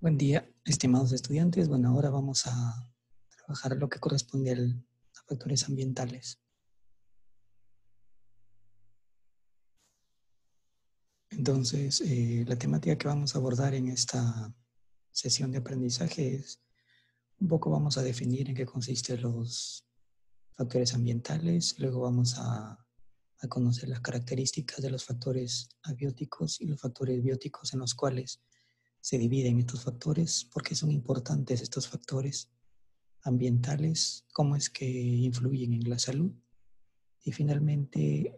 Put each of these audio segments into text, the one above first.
Buen día, estimados estudiantes. Bueno, ahora vamos a trabajar lo que corresponde a factores ambientales. Entonces, la temática que vamos a abordar en esta sesión de aprendizaje es un poco vamos a definir en qué consisten los factores ambientales, luego vamos a conocer las características de los factores abióticos y los factores bióticos en los cuales se dividen estos factores, por qué son importantes estos factores ambientales, cómo es que influyen en la salud y finalmente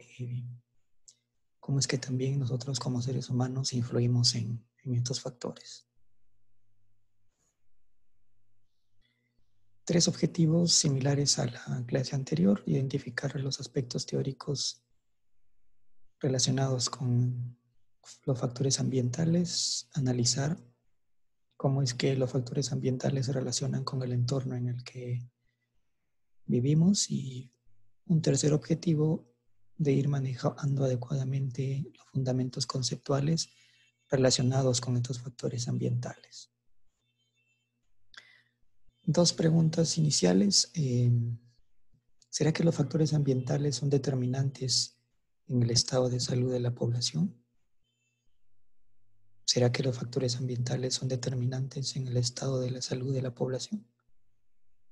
cómo es que también nosotros como seres humanos influimos en estos factores. Tres objetivos similares a la clase anterior: identificar los aspectos teóricos relacionados con los factores ambientales, analizar cómo es que los factores ambientales se relacionan con el entorno en el que vivimos y un tercer objetivo de ir manejando adecuadamente los fundamentos conceptuales relacionados con estos factores ambientales. Dos preguntas iniciales. ¿Será que los factores ambientales son determinantes en el estado de salud de la población? ¿Será que los factores ambientales son determinantes en el estado de la salud de la población?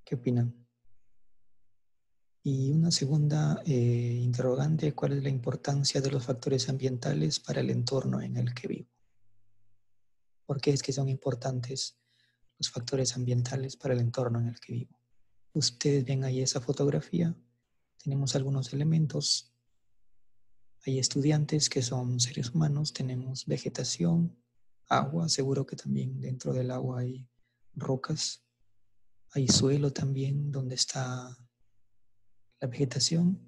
¿Qué opinan? Y una segunda interrogante: ¿cuál es la importancia de los factores ambientales para el entorno en el que vivo? ¿Por qué es que son importantes los factores ambientales para el entorno en el que vivo? Ustedes ven ahí esa fotografía. Tenemos algunos elementos. Hay estudiantes que son seres humanos, tenemos vegetación, agua, seguro que también dentro del agua hay rocas, hay suelo también donde está la vegetación,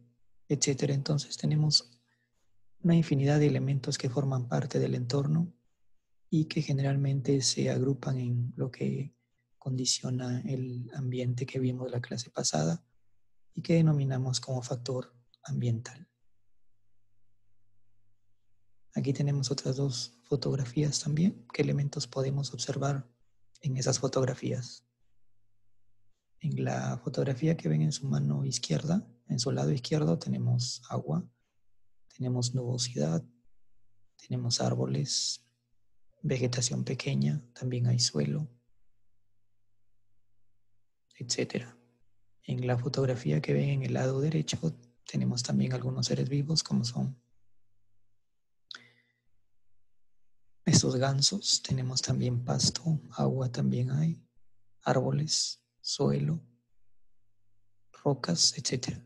etcétera. Entonces tenemos una infinidad de elementos que forman parte del entorno y que generalmente se agrupan en lo que condiciona el ambiente que vimos la clase pasada y que denominamos como factor ambiental. Aquí tenemos otras dos fotografías también. ¿Qué elementos podemos observar en esas fotografías? En la fotografía que ven en su mano izquierda, en su lado izquierdo, tenemos agua, tenemos nubosidad, tenemos árboles, vegetación pequeña, también hay suelo, etcétera. En la fotografía que ven en el lado derecho, tenemos también algunos seres vivos como son estos gansos, tenemos también pasto, agua también hay, árboles, suelo, rocas, etc.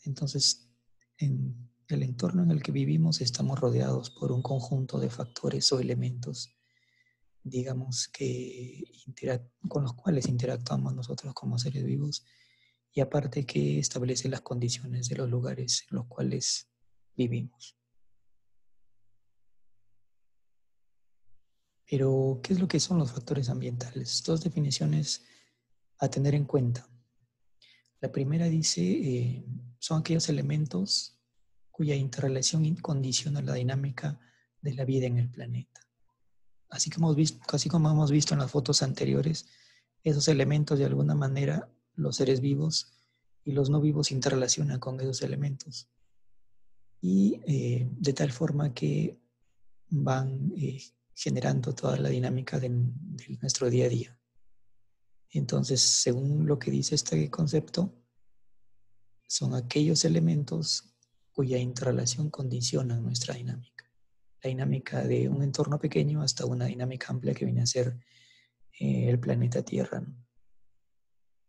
Entonces, en el entorno en el que vivimos estamos rodeados por un conjunto de factores o elementos, digamos, con los cuales interactuamos nosotros como seres vivos y aparte que establece las condiciones de los lugares en los cuales vivimos. Pero, ¿qué es lo que son los factores ambientales? Dos definiciones a tener en cuenta. La primera dice, son aquellos elementos cuya interrelación condiciona la dinámica de la vida en el planeta. Así como hemos visto en las fotos anteriores, esos elementos de alguna manera los seres vivos y los no vivos se interrelacionan con esos elementos. Y de tal forma que van generando toda la dinámica de nuestro día a día. Entonces, según lo que dice este concepto, son aquellos elementos cuya interrelación condiciona nuestra dinámica. La dinámica de un entorno pequeño hasta una dinámica amplia que viene a ser el planeta Tierra, ¿no?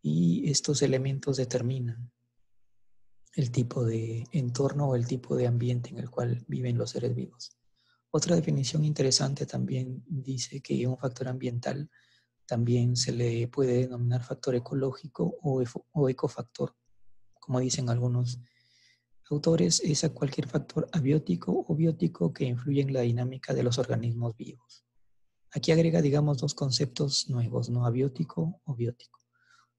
Y estos elementos determinan el tipo de entorno o el tipo de ambiente en el cual viven los seres vivos. Otra definición interesante también dice que un factor ambiental también se le puede denominar factor ecológico o ecofactor. Como dicen algunos autores, es a cualquier factor abiótico o biótico que influye en la dinámica de los organismos vivos. Aquí agrega, digamos, dos conceptos nuevos, ¿no? Abiótico o biótico.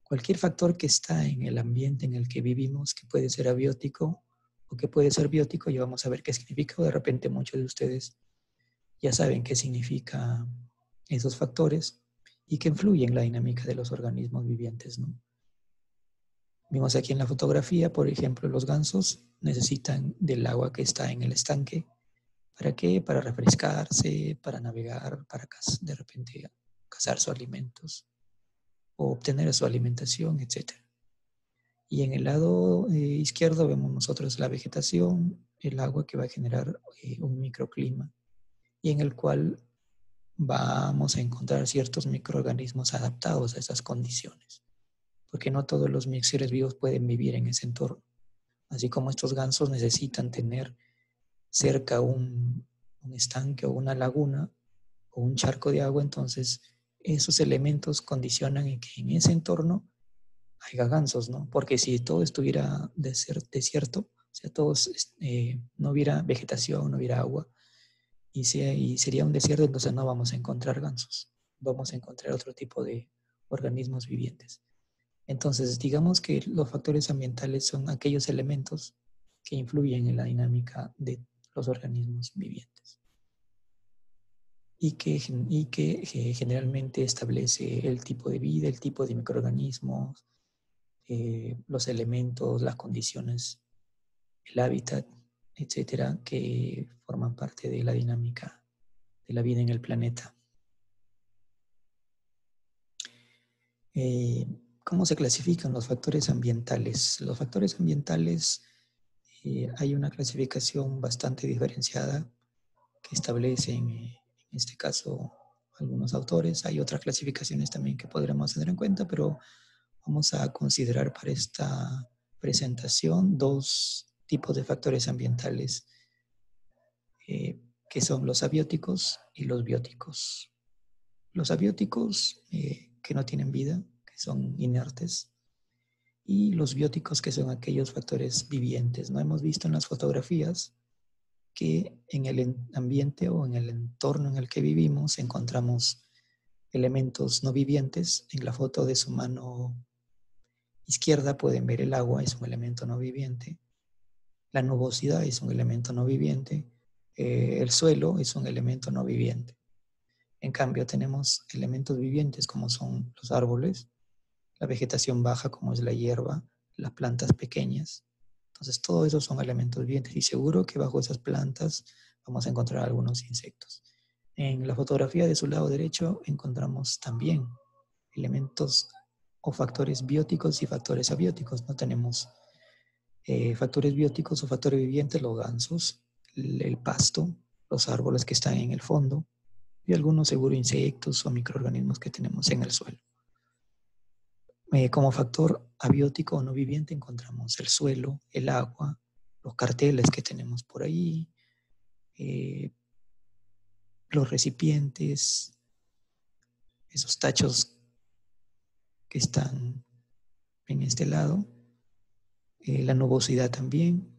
Cualquier factor que está en el ambiente en el que vivimos, que puede ser abiótico o que puede ser biótico, y vamos a ver qué significa, o de repente muchos de ustedes ya saben qué significa esos factores y que influye en la dinámica de los organismos vivientes, ¿no? Vimos aquí en la fotografía, por ejemplo, los gansos necesitan del agua que está en el estanque. ¿Para qué? Para refrescarse, para navegar, para de repente cazar sus alimentos o obtener su alimentación, etc. Y en el lado izquierdo vemos nosotros la vegetación, el agua que va a generar un microclima y en el cual vamos a encontrar ciertos microorganismos adaptados a esas condiciones, porque no todos los seres vivos pueden vivir en ese entorno. Así como estos gansos necesitan tener cerca un estanque o una laguna o un charco de agua, entonces esos elementos condicionan en que en ese entorno haya gansos, ¿no? Porque si todo estuviera desierto, o sea, no hubiera vegetación, no hubiera agua, y sería un desierto, entonces no vamos a encontrar gansos, vamos a encontrar otro tipo de organismos vivientes. Entonces, digamos que los factores ambientales son aquellos elementos que influyen en la dinámica de los organismos vivientes y que generalmente establece el tipo de vida, el tipo de microorganismos, los elementos, las condiciones, el hábitat, etcétera, que forman parte de la dinámica de la vida en el planeta. ¿Cómo se clasifican los factores ambientales? Los factores ambientales, hay una clasificación bastante diferenciada que establecen, en este caso, algunos autores. Hay otras clasificaciones también que podremos tener en cuenta, pero vamos a considerar para esta presentación dos tipos de factores ambientales, que son los abióticos y los bióticos. Los abióticos, que no tienen vida, que son inertes, y los bióticos, que son aquellos factores vivientes. No hemos visto en las fotografías que en el ambiente o en el entorno en el que vivimos encontramos elementos no vivientes. En la foto de su mano izquierda pueden ver el agua, es un elemento no viviente. La nubosidad es un elemento no viviente. El suelo es un elemento no viviente. En cambio, tenemos elementos vivientes como son los árboles, la vegetación baja como es la hierba, las plantas pequeñas. Entonces, todos esos son elementos vivientes y seguro que bajo esas plantas vamos a encontrar algunos insectos. En la fotografía de su lado derecho encontramos también elementos o factores bióticos y factores abióticos. No tenemos factores bióticos o factores vivientes, los gansos, el pasto, los árboles que están en el fondo y algunos seguro insectos o microorganismos que tenemos en el suelo. Como factor abiótico o no viviente encontramos el suelo, el agua, los carteles que tenemos por ahí, los recipientes, esos tachos que están en este lado, la nubosidad también.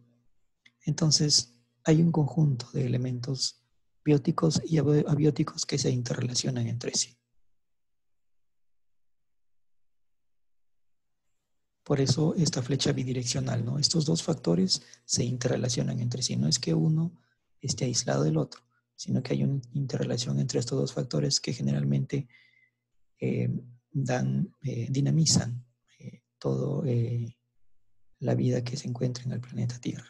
Entonces, hay un conjunto de elementos bióticos y abióticos que se interrelacionan entre sí. Por eso esta flecha bidireccional, ¿no? Estos dos factores se interrelacionan entre sí. No es que uno esté aislado del otro, sino que hay una interrelación entre estos dos factores que generalmente dinamizan toda la vida que se encuentra en el planeta Tierra.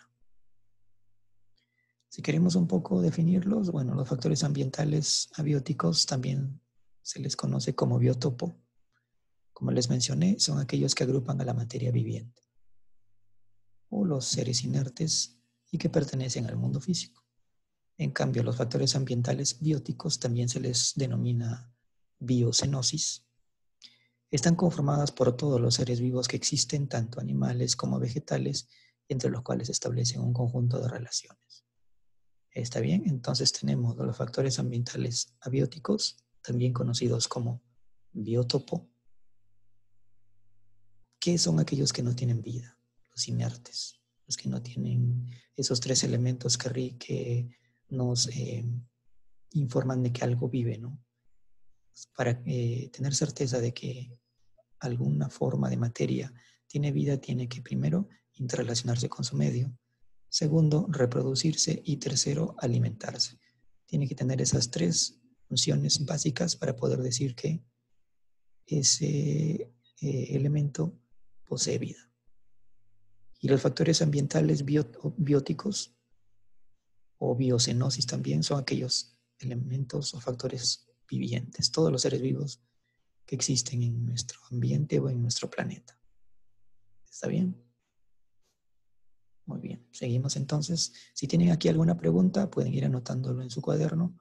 Si queremos un poco definirlos, bueno, los factores ambientales abióticos también se les conoce como biotopo. Como les mencioné, son aquellos que agrupan a la materia viviente o los seres inertes y que pertenecen al mundo físico. En cambio, los factores ambientales bióticos también se les denomina biocenosis. Están conformadas por todos los seres vivos que existen, tanto animales como vegetales, entre los cuales se establecen un conjunto de relaciones. ¿Está bien? Entonces tenemos los factores ambientales abióticos, también conocidos como biotopo, que son aquellos que no tienen vida, los inertes, los que no tienen esos tres elementos que nos informan de que algo vive, ¿no? Para tener certeza de que alguna forma de materia tiene vida, tiene que primero interrelacionarse con su medio, segundo, reproducirse y tercero, alimentarse. Tiene que tener esas tres funciones básicas para poder decir que ese elemento posee vida. Y los factores ambientales bióticos o biocenosis también son aquellos elementos o factores vivientes, todos los seres vivos que existen en nuestro ambiente o en nuestro planeta. ¿Está bien? Muy bien. Seguimos entonces. Si tienen aquí alguna pregunta, pueden ir anotándolo en su cuaderno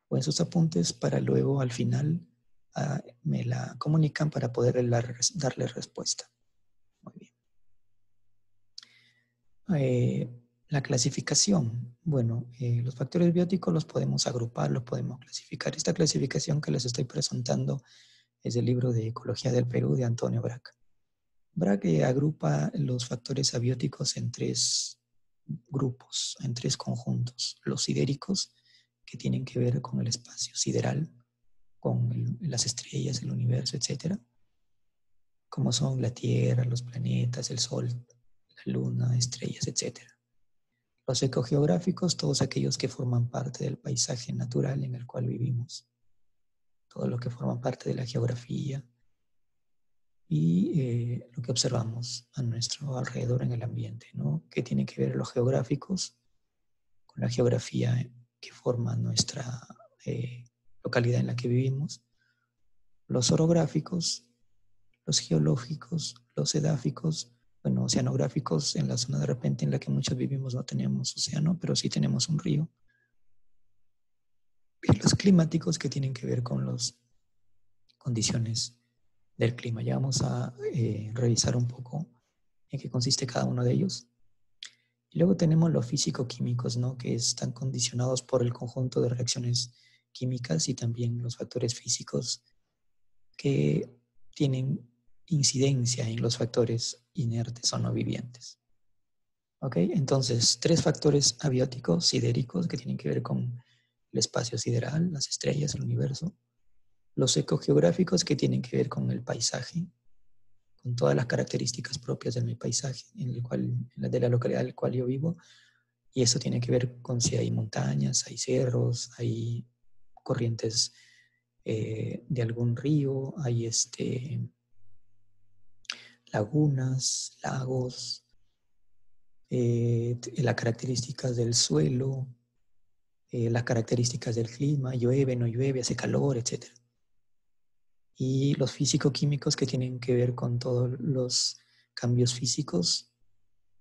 o en sus apuntes para luego al final me la comunican para poder darle respuesta. Muy bien. La clasificación. Bueno, los factores bióticos los podemos agrupar, los podemos clasificar. Esta clasificación que les estoy presentando es del libro de Ecología del Perú de Antonio Brac. Brac agrupa los factores abióticos en 3 grupos, en 3 conjuntos. Los sidéricos, que tienen que ver con el espacio sideral, con las estrellas, el universo, etc. Como son la Tierra, los planetas, el Sol, la Luna, estrellas, etc. Los ecogeográficos, todos aquellos que forman parte del paisaje natural en el cual vivimos. Todo lo que forman parte de la geografía y lo que observamos a nuestro alrededor en el ambiente, ¿no? ¿Qué tiene que ver los geográficos con la geografía que forma nuestra localidad en la que vivimos? Los orográficos, los geológicos, los edáficos, bueno, oceanográficos, en la zona de repente en la que muchos vivimos no tenemos océano, pero sí tenemos un río. Y los climáticos, que tienen que ver con las condiciones del clima. Ya vamos a revisar un poco en qué consiste cada uno de ellos. Y luego tenemos los físico-químicos, ¿no? Que están condicionados por el conjunto de reacciones químicas y también los factores físicos que tienen incidencia en los factores inertes o no vivientes. ¿Ok? Entonces, 3 factores abióticos, sidéricos, que tienen que ver con el espacio sideral, las estrellas, el universo. Los ecogeográficos, que tienen que ver con el paisaje, con todas las características propias de mi paisaje, de la localidad en la cual yo vivo. Y eso tiene que ver con si hay montañas, hay cerros, hay corrientes de algún río, hay lagunas, lagos, las características del suelo, las características del clima, llueve, no llueve, hace calor, etc. Y los físico-químicos, que tienen que ver con todos los cambios físicos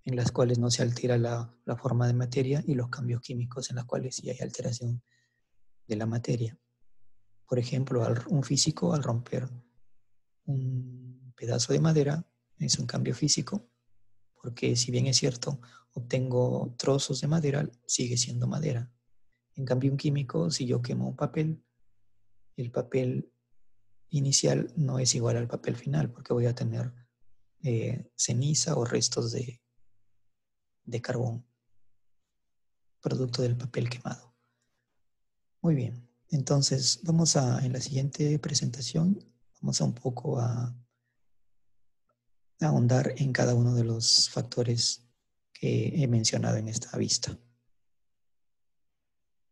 en las cuales no se altera la forma de materia, y los cambios químicos en los cuales sí hay alteración de la materia. Por ejemplo, un físico al romper un pedazo de madera es un cambio físico, porque si bien es cierto, obtengo trozos de madera, sigue siendo madera. En cambio, un químico, si yo quemo un papel, el papel inicial no es igual al papel final, porque voy a tener ceniza o restos de carbón, producto del papel quemado. Muy bien, entonces vamos en la siguiente presentación, vamos a un poco a ahondar en cada uno de los factores que he mencionado en esta vista.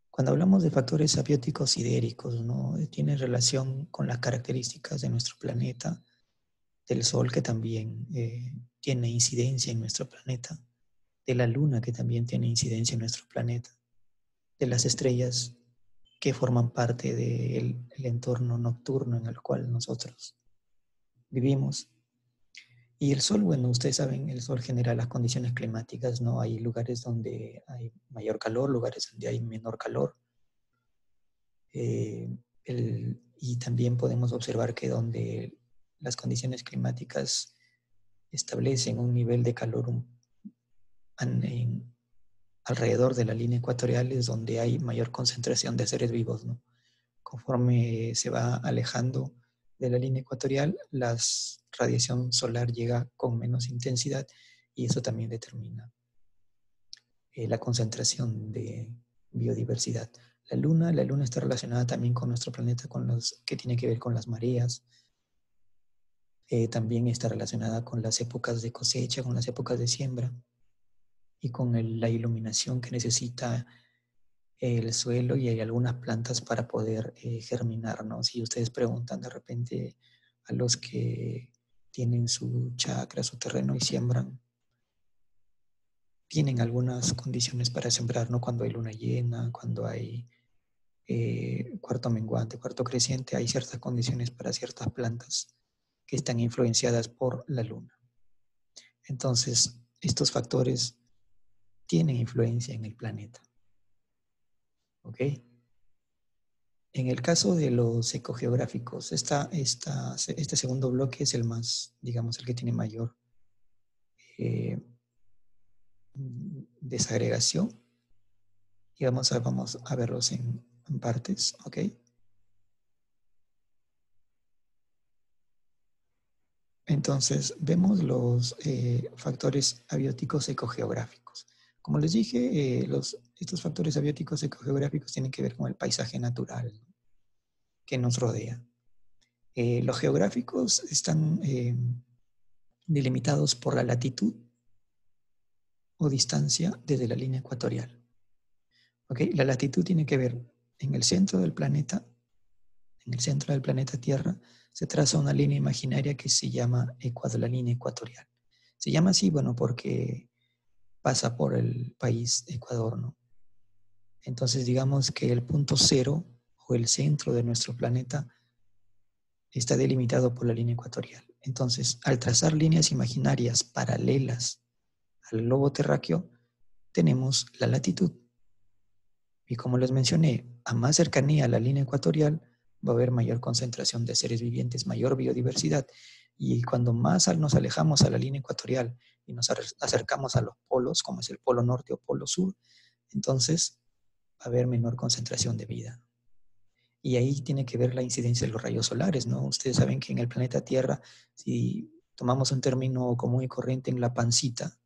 Cuando hablamos de factores abióticos sidéricos, ¿no? Tiene relación con las características de nuestro planeta, del Sol, que también tiene incidencia en nuestro planeta, de la Luna, que también tiene incidencia en nuestro planeta, de las estrellas que forman parte del entorno nocturno en el cual nosotros vivimos. Y el Sol, bueno, ustedes saben, el Sol genera las condiciones climáticas, ¿no? Hay lugares donde hay mayor calor, lugares donde hay menor calor. Y también podemos observar que donde las condiciones climáticas establecen un nivel de calor alrededor de la línea ecuatorial es donde hay mayor concentración de seres vivos, ¿no? Conforme se va alejando de la línea ecuatorial, la radiación solar llega con menos intensidad y eso también determina la concentración de biodiversidad. La luna está relacionada también con nuestro planeta, que tiene que ver con las mareas. También está relacionada con las épocas de cosecha, con las épocas de siembra y con la iluminación que necesita el suelo y hay algunas plantas para poder germinar, ¿no? Si ustedes preguntan de repente a los que tienen su chakra, su terreno y siembran, tienen algunas condiciones para sembrar, ¿no? Cuando hay luna llena, cuando hay cuarto menguante, cuarto creciente, hay ciertas condiciones para ciertas plantas que están influenciadas por la luna. Entonces, estos factores tienen influencia en el planeta. ¿Ok? En el caso de los ecogeográficos, este segundo bloque es el más, digamos, el que tiene mayor eh, desagregación. Y vamos a verlos en partes, ¿ok? Entonces, vemos los factores abióticos ecogeográficos. Como les dije, estos factores abióticos ecogeográficos tienen que ver con el paisaje natural, ¿no?, que nos rodea. Los geográficos están delimitados por la latitud o distancia desde la línea ecuatorial. ¿Okay? La latitud tiene que ver en el centro del planeta, Tierra, se traza una línea imaginaria que se llama la línea ecuatorial. Se llama así, bueno, porque pasa por el país Ecuador, ¿no? Entonces, digamos que el punto cero o el centro de nuestro planeta está delimitado por la línea ecuatorial. Entonces, al trazar líneas imaginarias paralelas al globo terráqueo, tenemos la latitud. Y como les mencioné, a más cercanía a la línea ecuatorial va a haber mayor concentración de seres vivientes, mayor biodiversidad. Y cuando más nos alejamos a la línea ecuatorial y nos acercamos a los polos, como es el polo norte o polo sur, entonces va a haber menor concentración de vida. Y ahí tiene que ver la incidencia de los rayos solares, ¿no? Ustedes saben que en el planeta Tierra, si tomamos un término común y corriente, en la pancita,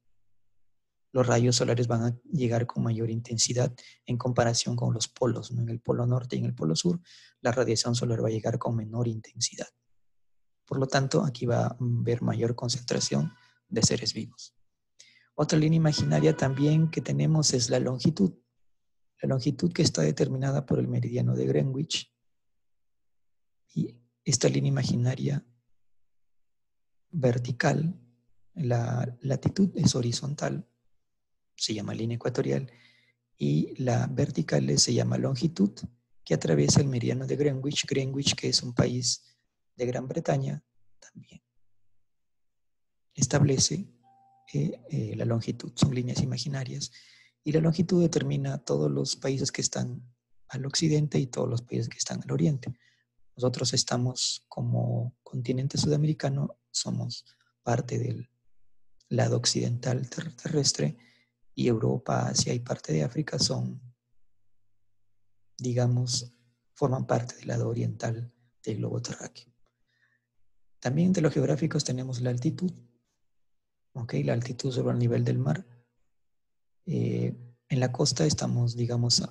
los rayos solares van a llegar con mayor intensidad en comparación con los polos, ¿no? En el polo norte y en el polo sur, la radiación solar va a llegar con menor intensidad. Por lo tanto, aquí va a haber mayor concentración de seres vivos. Otra línea imaginaria también que tenemos es la longitud. La longitud que está determinada por el meridiano de Greenwich. Y esta línea imaginaria vertical, la latitud es horizontal, se llama línea ecuatorial, y la vertical se llama longitud, que atraviesa el meridiano de Greenwich, que es un país de Gran Bretaña, también establece la longitud, son líneas imaginarias, y la longitud determina todos los países que están al occidente y todos los países que están al oriente. Nosotros estamos como continente sudamericano, somos parte del lado occidental terrestre, y Europa, Asia y parte de África son, digamos, forman parte del lado oriental del globo terráqueo. También de los geográficos tenemos la altitud, ¿ok? La altitud sobre el nivel del mar. En la costa estamos, digamos,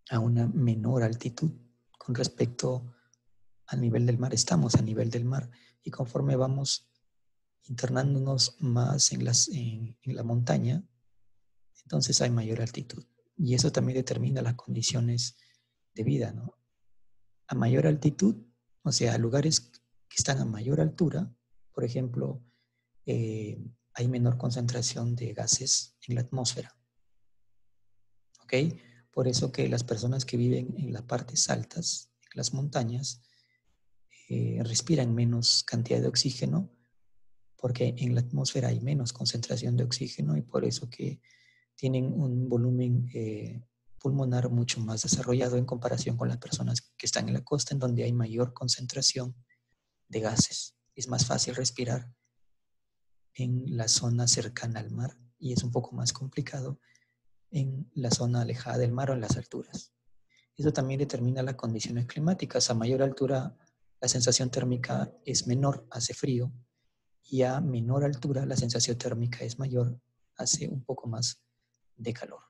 a una menor altitud con respecto al nivel del mar. Estamos a nivel del mar y conforme vamos internándonos más en la montaña, entonces hay mayor altitud. Y eso también determina las condiciones de vida, ¿no? A mayor altitud, o sea, a lugares que están a mayor altura, por ejemplo, hay menor concentración de gases en la atmósfera. ¿Ok? Por eso que las personas que viven en las partes altas, en las montañas, respiran menos cantidad de oxígeno, porque en la atmósfera hay menos concentración de oxígeno y por eso que tienen un volumen pulmonar mucho más desarrollado en comparación con las personas que están en la costa, en donde hay mayor concentración de gases. Es más fácil respirar en la zona cercana al mar y es un poco más complicado en la zona alejada del mar o en las alturas. Eso también determina las condiciones climáticas. A mayor altura la sensación térmica es menor, hace frío, y a menor altura la sensación térmica es mayor, hace un poco más de calor.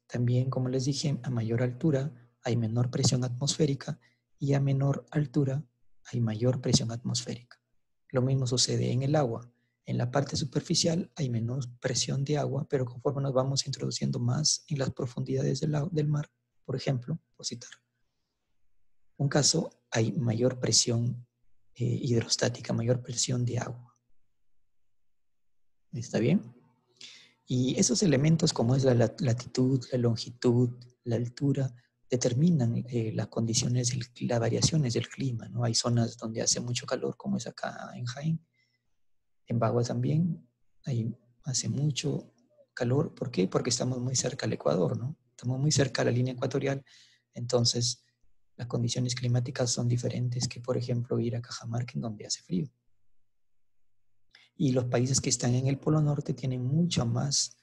También, como les dije, a mayor altura hay menor presión atmosférica y a menor altura hay mayor presión atmosférica. Lo mismo sucede en el agua. En la parte superficial hay menos presión de agua, pero conforme nos vamos introduciendo más en las profundidades del mar, por ejemplo, por citar un caso, hay mayor presión hidrostática, mayor presión de agua. ¿Está bien? Y esos elementos como es la latitud, la longitud, la altura, determinan las condiciones, las variaciones del clima, ¿no? Hay zonas donde hace mucho calor, como es acá en Jaén. En Bagua también hace mucho calor. ¿Por qué? Porque estamos muy cerca al Ecuador, ¿no? Estamos muy cerca a la línea ecuatorial. Entonces, las condiciones climáticas son diferentes que, por ejemplo, ir a Cajamarca, en donde hace frío. Y los países que están en el Polo Norte tienen mucha más,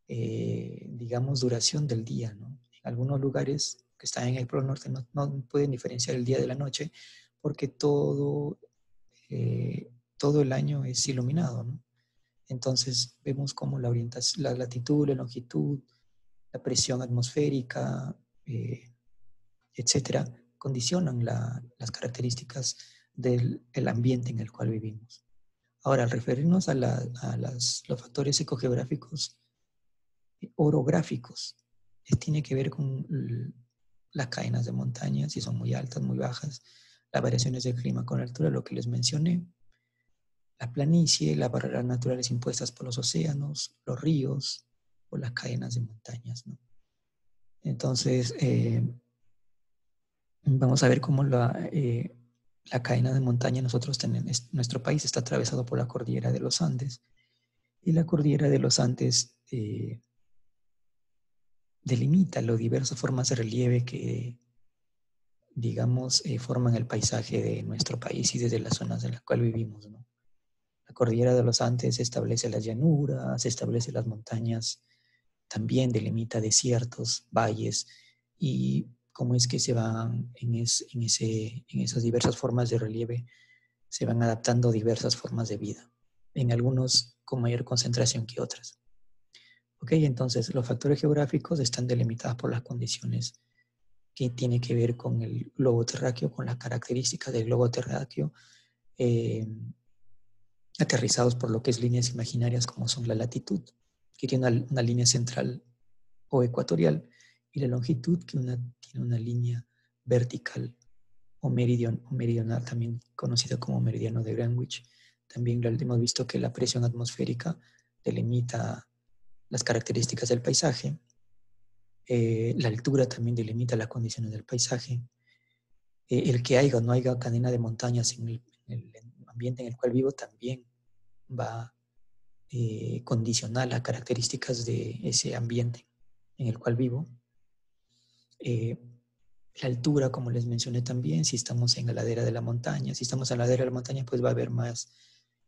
digamos, duración del día, ¿no? En algunos lugares que están en el Polo Norte no pueden diferenciar el día de la noche porque todo el año es iluminado, ¿no? Entonces vemos cómo la latitud, la longitud, la presión atmosférica, etcétera, condicionan las características del ambiente en el cual vivimos. Ahora, al referirnos a los factores ecogeográficos, orográficos, tiene que ver con las cadenas de montaña, si son muy altas, muy bajas, las variaciones del clima con la altura, lo que les mencioné, la planicie, las barreras naturales impuestas por los océanos, los ríos o las cadenas de montañas, ¿no? Entonces, vamos a ver cómo la cadena de montaña nosotros tenemos, nuestro país está atravesado por la cordillera de los Andes, y la cordillera de los Andes delimita las diversas formas de relieve que, digamos, forman el paisaje de nuestro país y desde las zonas en las cuales vivimos, ¿no? La cordillera de los Andes establece las llanuras, establece las montañas, también delimita desiertos, valles, y cómo es que se van en esas diversas formas de relieve, se van adaptando diversas formas de vida, en algunos con mayor concentración que otras. ¿Ok? Entonces, los factores geográficos están delimitados por las condiciones que tienen que ver con el globo terráqueo, con las características del globo terráqueo, aterrizados por lo que es líneas imaginarias como son la latitud, que tiene una línea central o ecuatorial, y la longitud, que tiene una línea vertical o meridional, también conocida como meridiano de Greenwich. También hemos visto que la presión atmosférica delimita las características del paisaje. La altura también delimita las condiciones del paisaje. El que haya o no haya cadena de montañas en el ambiente en el cual vivo también va a condicionar las características de ese ambiente en el cual vivo. La altura, como les mencioné también, si estamos en la ladera de la montaña, si estamos en la ladera de la montaña, pues va a haber más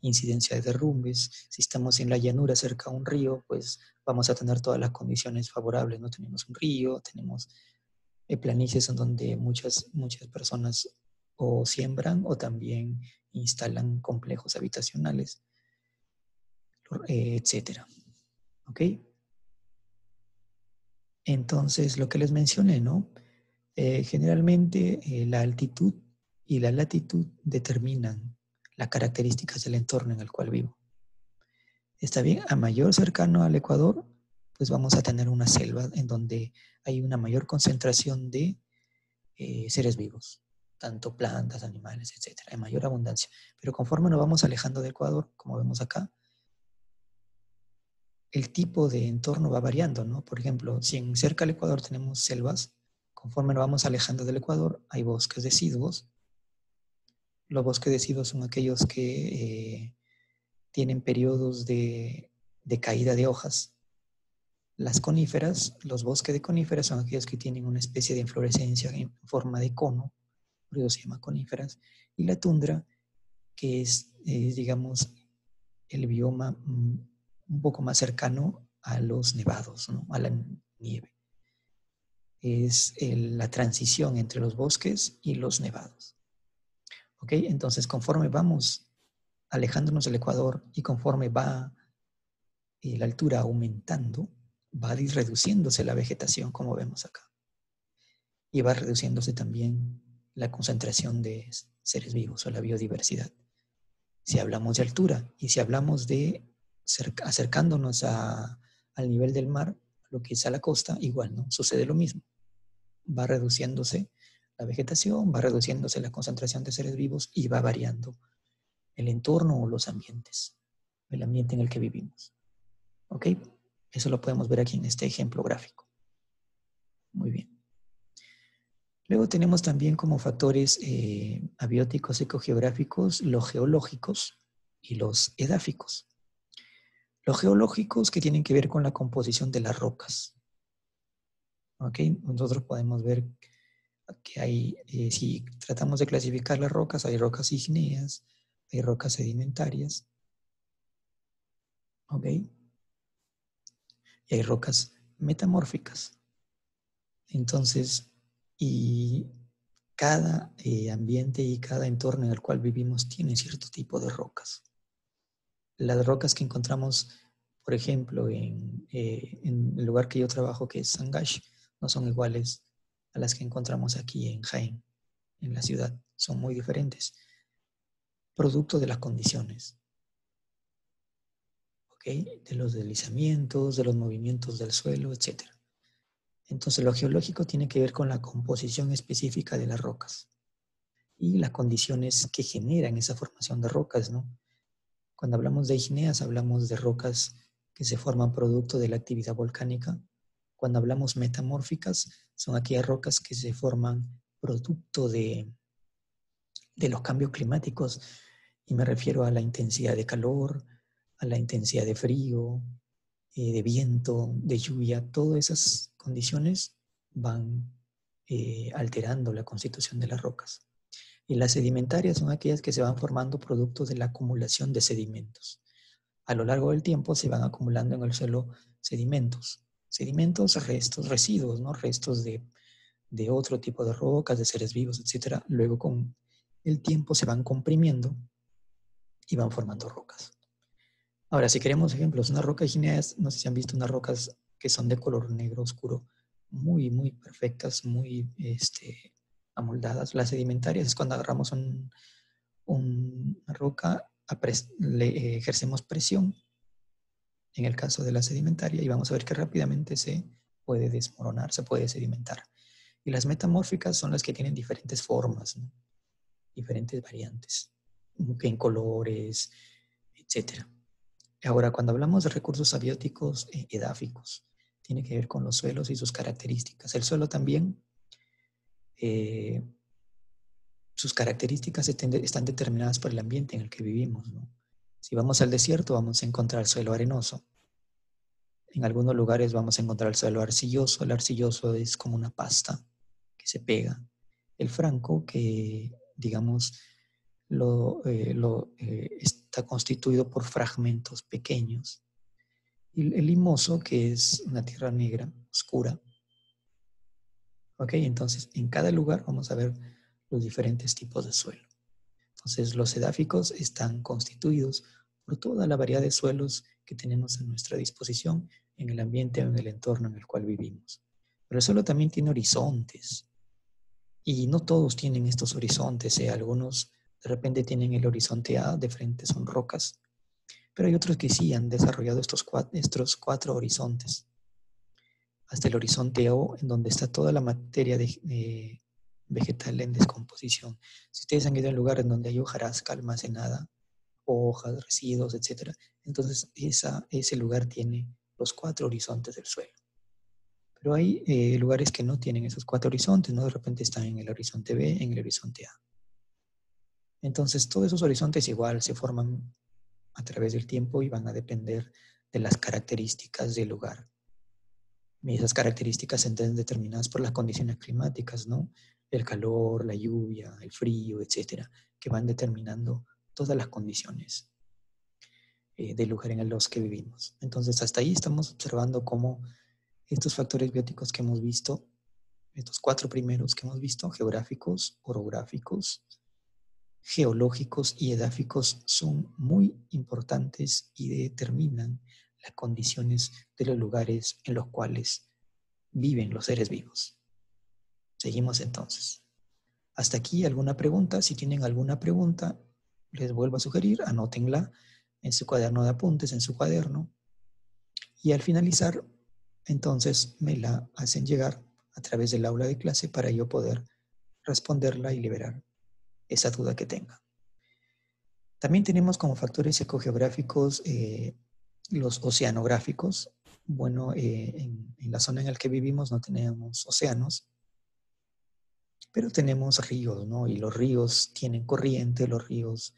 incidencia de derrumbes. Si estamos en la llanura cerca a un río, pues vamos a tener todas las condiciones favorables, ¿no? Tenemos un río, tenemos planicies en donde muchas personas o siembran o también instalan complejos habitacionales, etcétera. ¿Ok? Entonces, lo que les mencioné, ¿no? Generalmente la altitud y la latitud determinan las características del entorno en el cual vivo. Está bien, a mayor cercano al Ecuador, pues vamos a tener una selva en donde hay una mayor concentración de seres vivos, tanto plantas, animales, etcétera, en mayor abundancia. Pero conforme nos vamos alejando del Ecuador, como vemos acá, el tipo de entorno va variando, ¿no? Por ejemplo, si en cerca del Ecuador tenemos selvas, conforme nos vamos alejando del Ecuador, hay bosques deciduos. Los bosques deciduos son aquellos que tienen periodos de caída de hojas. Las coníferas, los bosques de coníferas son aquellos que tienen una especie de inflorescencia en forma de cono, por eso se llama coníferas. Y la tundra, que es digamos, el bioma un poco más cercano a los nevados, ¿no? A la nieve. Es la transición entre los bosques y los nevados. ¿Ok? Entonces, conforme vamos alejándonos del Ecuador y conforme va la altura aumentando, va a ir reduciéndose la vegetación, como vemos acá. Y va reduciéndose también la concentración de seres vivos o la biodiversidad. Si hablamos de altura y si hablamos de acercándonos al nivel del mar, lo que es a la costa, igual, ¿no? Sucede lo mismo. Va reduciéndose la vegetación, va reduciéndose la concentración de seres vivos y va variando el entorno o los ambientes, el ambiente en el que vivimos. ¿Ok? Eso lo podemos ver aquí en este ejemplo gráfico. Muy bien. Luego tenemos también como factores abióticos ecogeográficos los geológicos y los edáficos. Los geológicos que tienen que ver con la composición de las rocas. ¿Ok? Nosotros podemos ver que hay, si tratamos de clasificar las rocas, hay rocas ígneas, hay rocas sedimentarias, ¿ok? Y hay rocas metamórficas. Entonces, y cada ambiente y cada entorno en el cual vivimos tiene cierto tipo de rocas. Las rocas que encontramos, por ejemplo, en el lugar que yo trabajo, que es Sangash, no son iguales a las que encontramos aquí en Jaén, en la ciudad. Son muy diferentes, producto de las condiciones, ¿ok? De los deslizamientos, de los movimientos del suelo, etc. Entonces, lo geológico tiene que ver con la composición específica de las rocas y las condiciones que generan esa formación de rocas, ¿no? Cuando hablamos de ígneas, hablamos de rocas que se forman producto de la actividad volcánica. Cuando hablamos metamórficas, son aquellas rocas que se forman producto de los cambios climáticos. Y me refiero a la intensidad de calor, a la intensidad de frío, de viento, de lluvia. Todas esas condiciones van alterando la constitución de las rocas. Y las sedimentarias son aquellas que se van formando producto de la acumulación de sedimentos. A lo largo del tiempo se van acumulando en el suelo sedimentos. Sedimentos, restos, residuos, ¿no? Restos de otro tipo de rocas, de seres vivos, etc. Luego con el tiempo se van comprimiendo y van formando rocas. Ahora, si queremos ejemplos, una roca ígnea, no sé si han visto unas rocas que son de color negro oscuro, muy, muy perfectas, muy amoldadas. Las sedimentarias es cuando agarramos una roca, le ejercemos presión, en el caso de la sedimentaria, y vamos a ver que rápidamente se puede desmoronar, se puede sedimentar. Y las metamórficas son las que tienen diferentes formas, ¿no? Diferentes variantes, en colores, etc. Ahora, cuando hablamos de recursos abióticos edáficos, tiene que ver con los suelos y sus características. El suelo también, sus características están determinadas por el ambiente en el que vivimos, ¿no? Si vamos al desierto, vamos a encontrar suelo arenoso. En algunos lugares vamos a encontrar el suelo arcilloso. El arcilloso es como una pasta que se pega. El franco, que digamos, está constituido por fragmentos pequeños. Y el limoso, que es una tierra negra, oscura. ¿Ok? Entonces, en cada lugar vamos a ver los diferentes tipos de suelo. Entonces, los edáficos están constituidos por toda la variedad de suelos que tenemos a nuestra disposición en el ambiente o en el entorno en el cual vivimos. Pero el suelo también tiene horizontes. Y no todos tienen estos horizontes. Algunos de repente tienen el horizonte A, de frente son rocas. Pero hay otros que sí han desarrollado estos cuatro horizontes. Hasta el horizonte O, en donde está toda la materia vegetal en descomposición. Si ustedes han ido a lugares donde hay hojarasca almacenada, hojas, residuos, etc., entonces ese lugar tiene los cuatro horizontes del suelo. Pero hay lugares que no tienen esos cuatro horizontes, ¿no? De repente están en el horizonte B, en el horizonte A. Entonces, todos esos horizontes igual se forman a través del tiempo y van a depender de las características del lugar. Y esas características se entienden determinadas por las condiciones climáticas, ¿no? El calor, la lluvia, el frío, etcétera, que van determinando todas las condiciones del lugar en los que vivimos. Entonces, hasta ahí estamos observando cómo estos factores bióticos que hemos visto, estos cuatro primeros que hemos visto, geográficos, orográficos, geológicos y edáficos, son muy importantes y determinan las condiciones de los lugares en los cuales viven los seres vivos. Seguimos entonces. Hasta aquí alguna pregunta. Si tienen alguna pregunta, les vuelvo a sugerir, anótenla en su cuaderno de apuntes, en su cuaderno. Y al finalizar, entonces me la hacen llegar a través del aula de clase para yo poder responderla y liberar esa duda que tenga. También tenemos como factores ecogeográficos los oceanográficos. Bueno, en la zona en la que vivimos no tenemos océanos, pero tenemos ríos, ¿no? Y los ríos tienen corriente, los ríos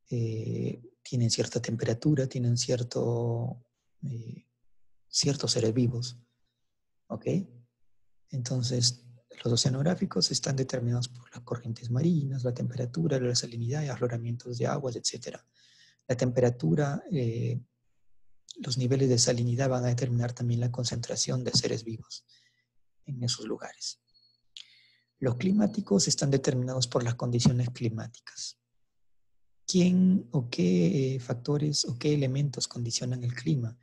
tienen cierta temperatura, tienen ciertos seres vivos, ¿ok? Entonces, los oceanográficos están determinados por las corrientes marinas, la temperatura, la salinidad y afloramientos de aguas, etc. La temperatura, los niveles de salinidad van a determinar también la concentración de seres vivos en esos lugares. Los climáticos están determinados por las condiciones climáticas. ¿Quién o qué factores o qué elementos condicionan el clima?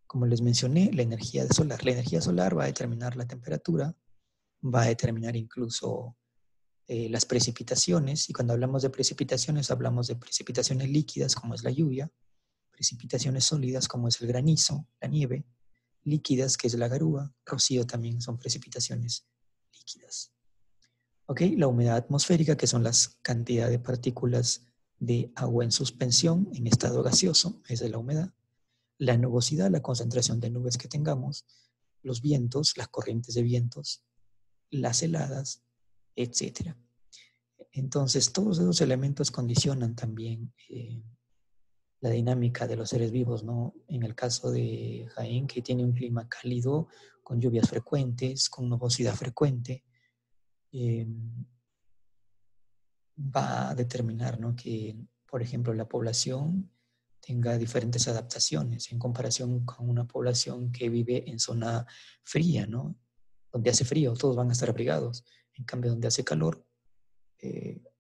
Como les mencioné, la energía solar. La energía solar va a determinar la temperatura, va a determinar incluso las precipitaciones. Y cuando hablamos de precipitaciones, hablamos de precipitaciones líquidas, como es la lluvia, precipitaciones sólidas, como es el granizo, la nieve, líquidas, que es la garúa, rocío también son precipitaciones líquidas. ¿Ok? La humedad atmosférica, que son las cantidades de partículas de agua en suspensión en estado gaseoso, esa es la humedad. La nubosidad, la concentración de nubes que tengamos, los vientos, las corrientes de vientos, las heladas, etc. Entonces, todos esos elementos condicionan también la dinámica de los seres vivos, ¿no? En el caso de Jaén, que tiene un clima cálido, con lluvias frecuentes, con nubosidad frecuente, eh, va a determinar, ¿no? Que, por ejemplo, la población tenga diferentes adaptaciones en comparación con una población que vive en zona fría, ¿no? Donde hace frío, todos van a estar abrigados. En cambio, donde hace calor,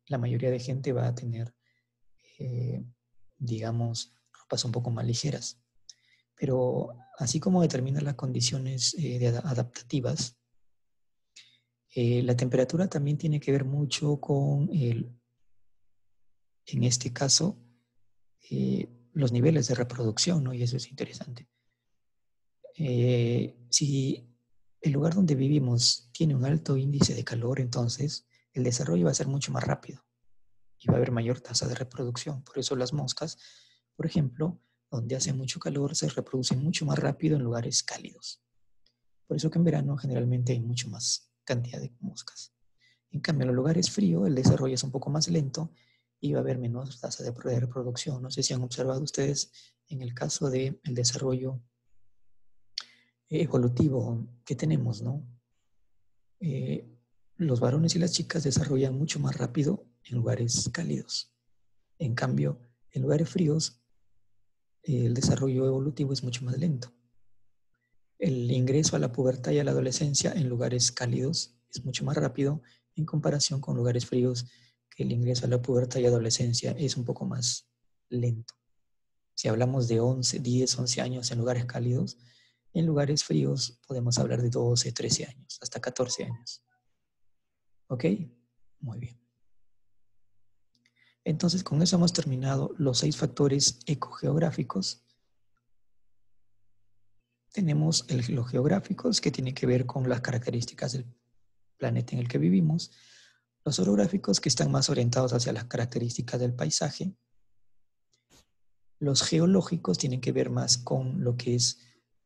la mayoría de gente va a tener, eh, digamos, ropas un poco más ligeras. Pero así como determina las condiciones adaptativas, la temperatura también tiene que ver mucho con, en este caso, los niveles de reproducción, ¿no? Y eso es interesante. Si el lugar donde vivimos tiene un alto índice de calor, entonces el desarrollo va a ser mucho más rápido y va a haber mayor tasa de reproducción. Por eso las moscas, por ejemplo, donde hace mucho calor, se reproducen mucho más rápido en lugares cálidos. Por eso que en verano generalmente hay mucho más cantidad de moscas. En cambio, en los lugares fríos el desarrollo es un poco más lento y va a haber menos tasa de reproducción. No sé si han observado ustedes en el caso del desarrollo evolutivo que tenemos, ¿no? Eh, los varones y las chicas desarrollan mucho más rápido en lugares cálidos. En cambio, en lugares fríos, el desarrollo evolutivo es mucho más lento. El ingreso a la pubertad y a la adolescencia en lugares cálidos es mucho más rápido en comparación con lugares fríos, que el ingreso a la pubertad y adolescencia es un poco más lento. Si hablamos de 11, 10, 11 años en lugares cálidos, en lugares fríos podemos hablar de 12, 13 años, hasta 14 años. ¿Ok? Muy bien. Entonces, con eso hemos terminado los 6 factores ecogeográficos. Tenemos los geográficos, que tienen que ver con las características del planeta en el que vivimos. Los orográficos, que están más orientados hacia las características del paisaje. Los geológicos tienen que ver más con lo que es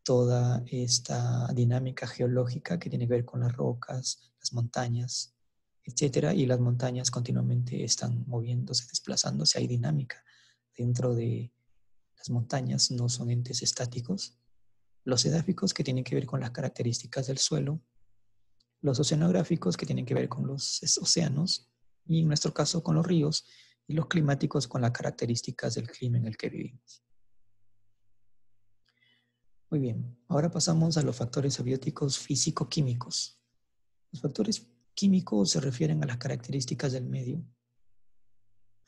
toda esta dinámica geológica que tiene que ver con las rocas, las montañas, etcétera. Y las montañas continuamente están moviéndose, desplazándose. Hay dinámica dentro de las montañas, no son entes estáticos. Los edáficos, que tienen que ver con las características del suelo. Los oceanográficos, que tienen que ver con los océanos, y en nuestro caso con los ríos, y los climáticos con las características del clima en el que vivimos. Muy bien, ahora pasamos a los factores abióticos físico-químicos. Los factores químicos se refieren a las características del medio,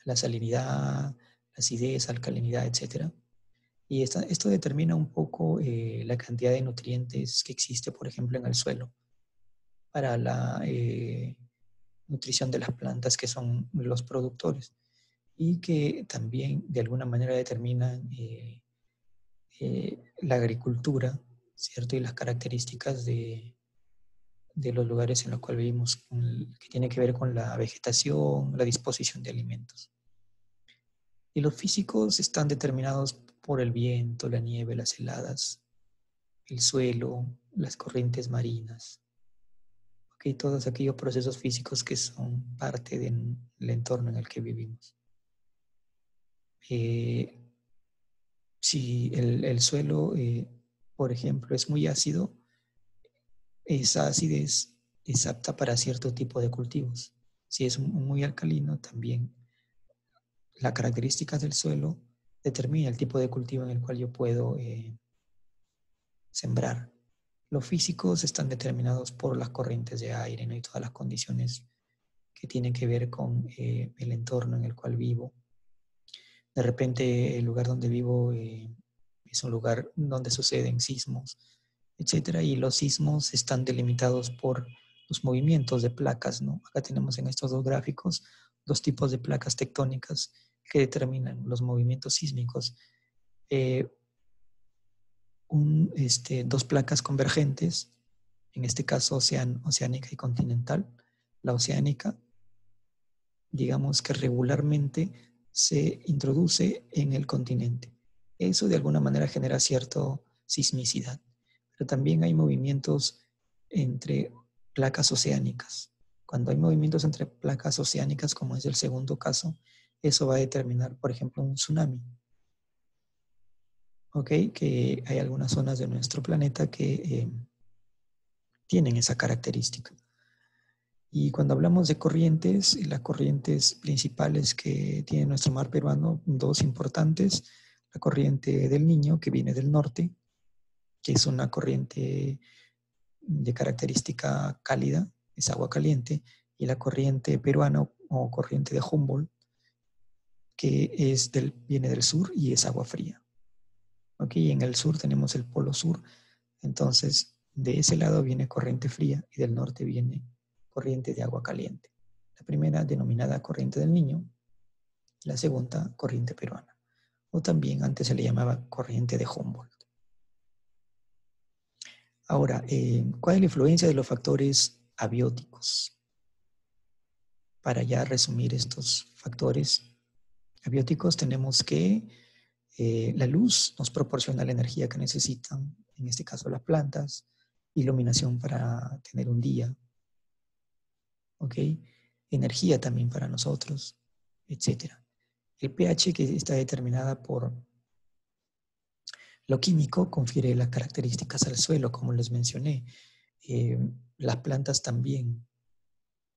la salinidad, la acidez, alcalinidad, etc. Y esto determina un poco la cantidad de nutrientes que existe, por ejemplo, en el suelo para la nutrición de las plantas, que son los productores, y que también de alguna manera determinan la agricultura, ¿cierto? Y las características de los lugares en los cuales vivimos, que tiene que ver con la vegetación, la disposición de alimentos. Y los físicos están determinados por el viento, la nieve, las heladas, el suelo, las corrientes marinas. Okay, todos aquellos procesos físicos que son parte del entorno en el que vivimos. Si el suelo, por ejemplo, es muy ácido, esa acidez es apta para cierto tipo de cultivos. Si es muy alcalino, también las características del suelo determina el tipo de cultivo en el cual yo puedo sembrar. Los físicos están determinados por las corrientes de aire, ¿no? Y todas las condiciones que tienen que ver con el entorno en el cual vivo. De repente el lugar donde vivo es un lugar donde suceden sismos, etcétera, y los sismos están delimitados por los movimientos de placas, ¿no? Acá tenemos en estos dos gráficos dos tipos de placas tectónicas que determinan los movimientos sísmicos. Dos placas convergentes, en este caso oceánica y continental. La oceánica, digamos que regularmente se introduce en el continente. Eso de alguna manera genera cierta sismicidad, pero también hay movimientos entre placas oceánicas. Cuando hay movimientos entre placas oceánicas, como es el segundo caso, eso va a determinar, por ejemplo, un tsunami. ¿Ok? Que hay algunas zonas de nuestro planeta que tienen esa característica. Y cuando hablamos de corrientes, las corrientes principales que tiene nuestro mar peruano, dos importantes, la corriente del Niño, que viene del norte, que es una corriente de característica cálida, es agua caliente, y la corriente peruana o corriente de Humboldt, que viene del sur y es agua fría. ¿Okay? Y en el sur tenemos el polo sur, entonces de ese lado viene corriente fría y del norte viene corriente de agua caliente. La primera denominada corriente del Niño, la segunda corriente peruana, o también antes se le llamaba corriente de Humboldt. Ahora, ¿cuál es la influencia de los factores abióticos? Para ya resumir estos factores abióticos, tenemos que la luz nos proporciona la energía que necesitan, en este caso las plantas, iluminación para tener un día, ¿ok? Energía también para nosotros, etc. El pH, que está determinada por lo químico, confiere las características al suelo, como les mencioné. Las plantas también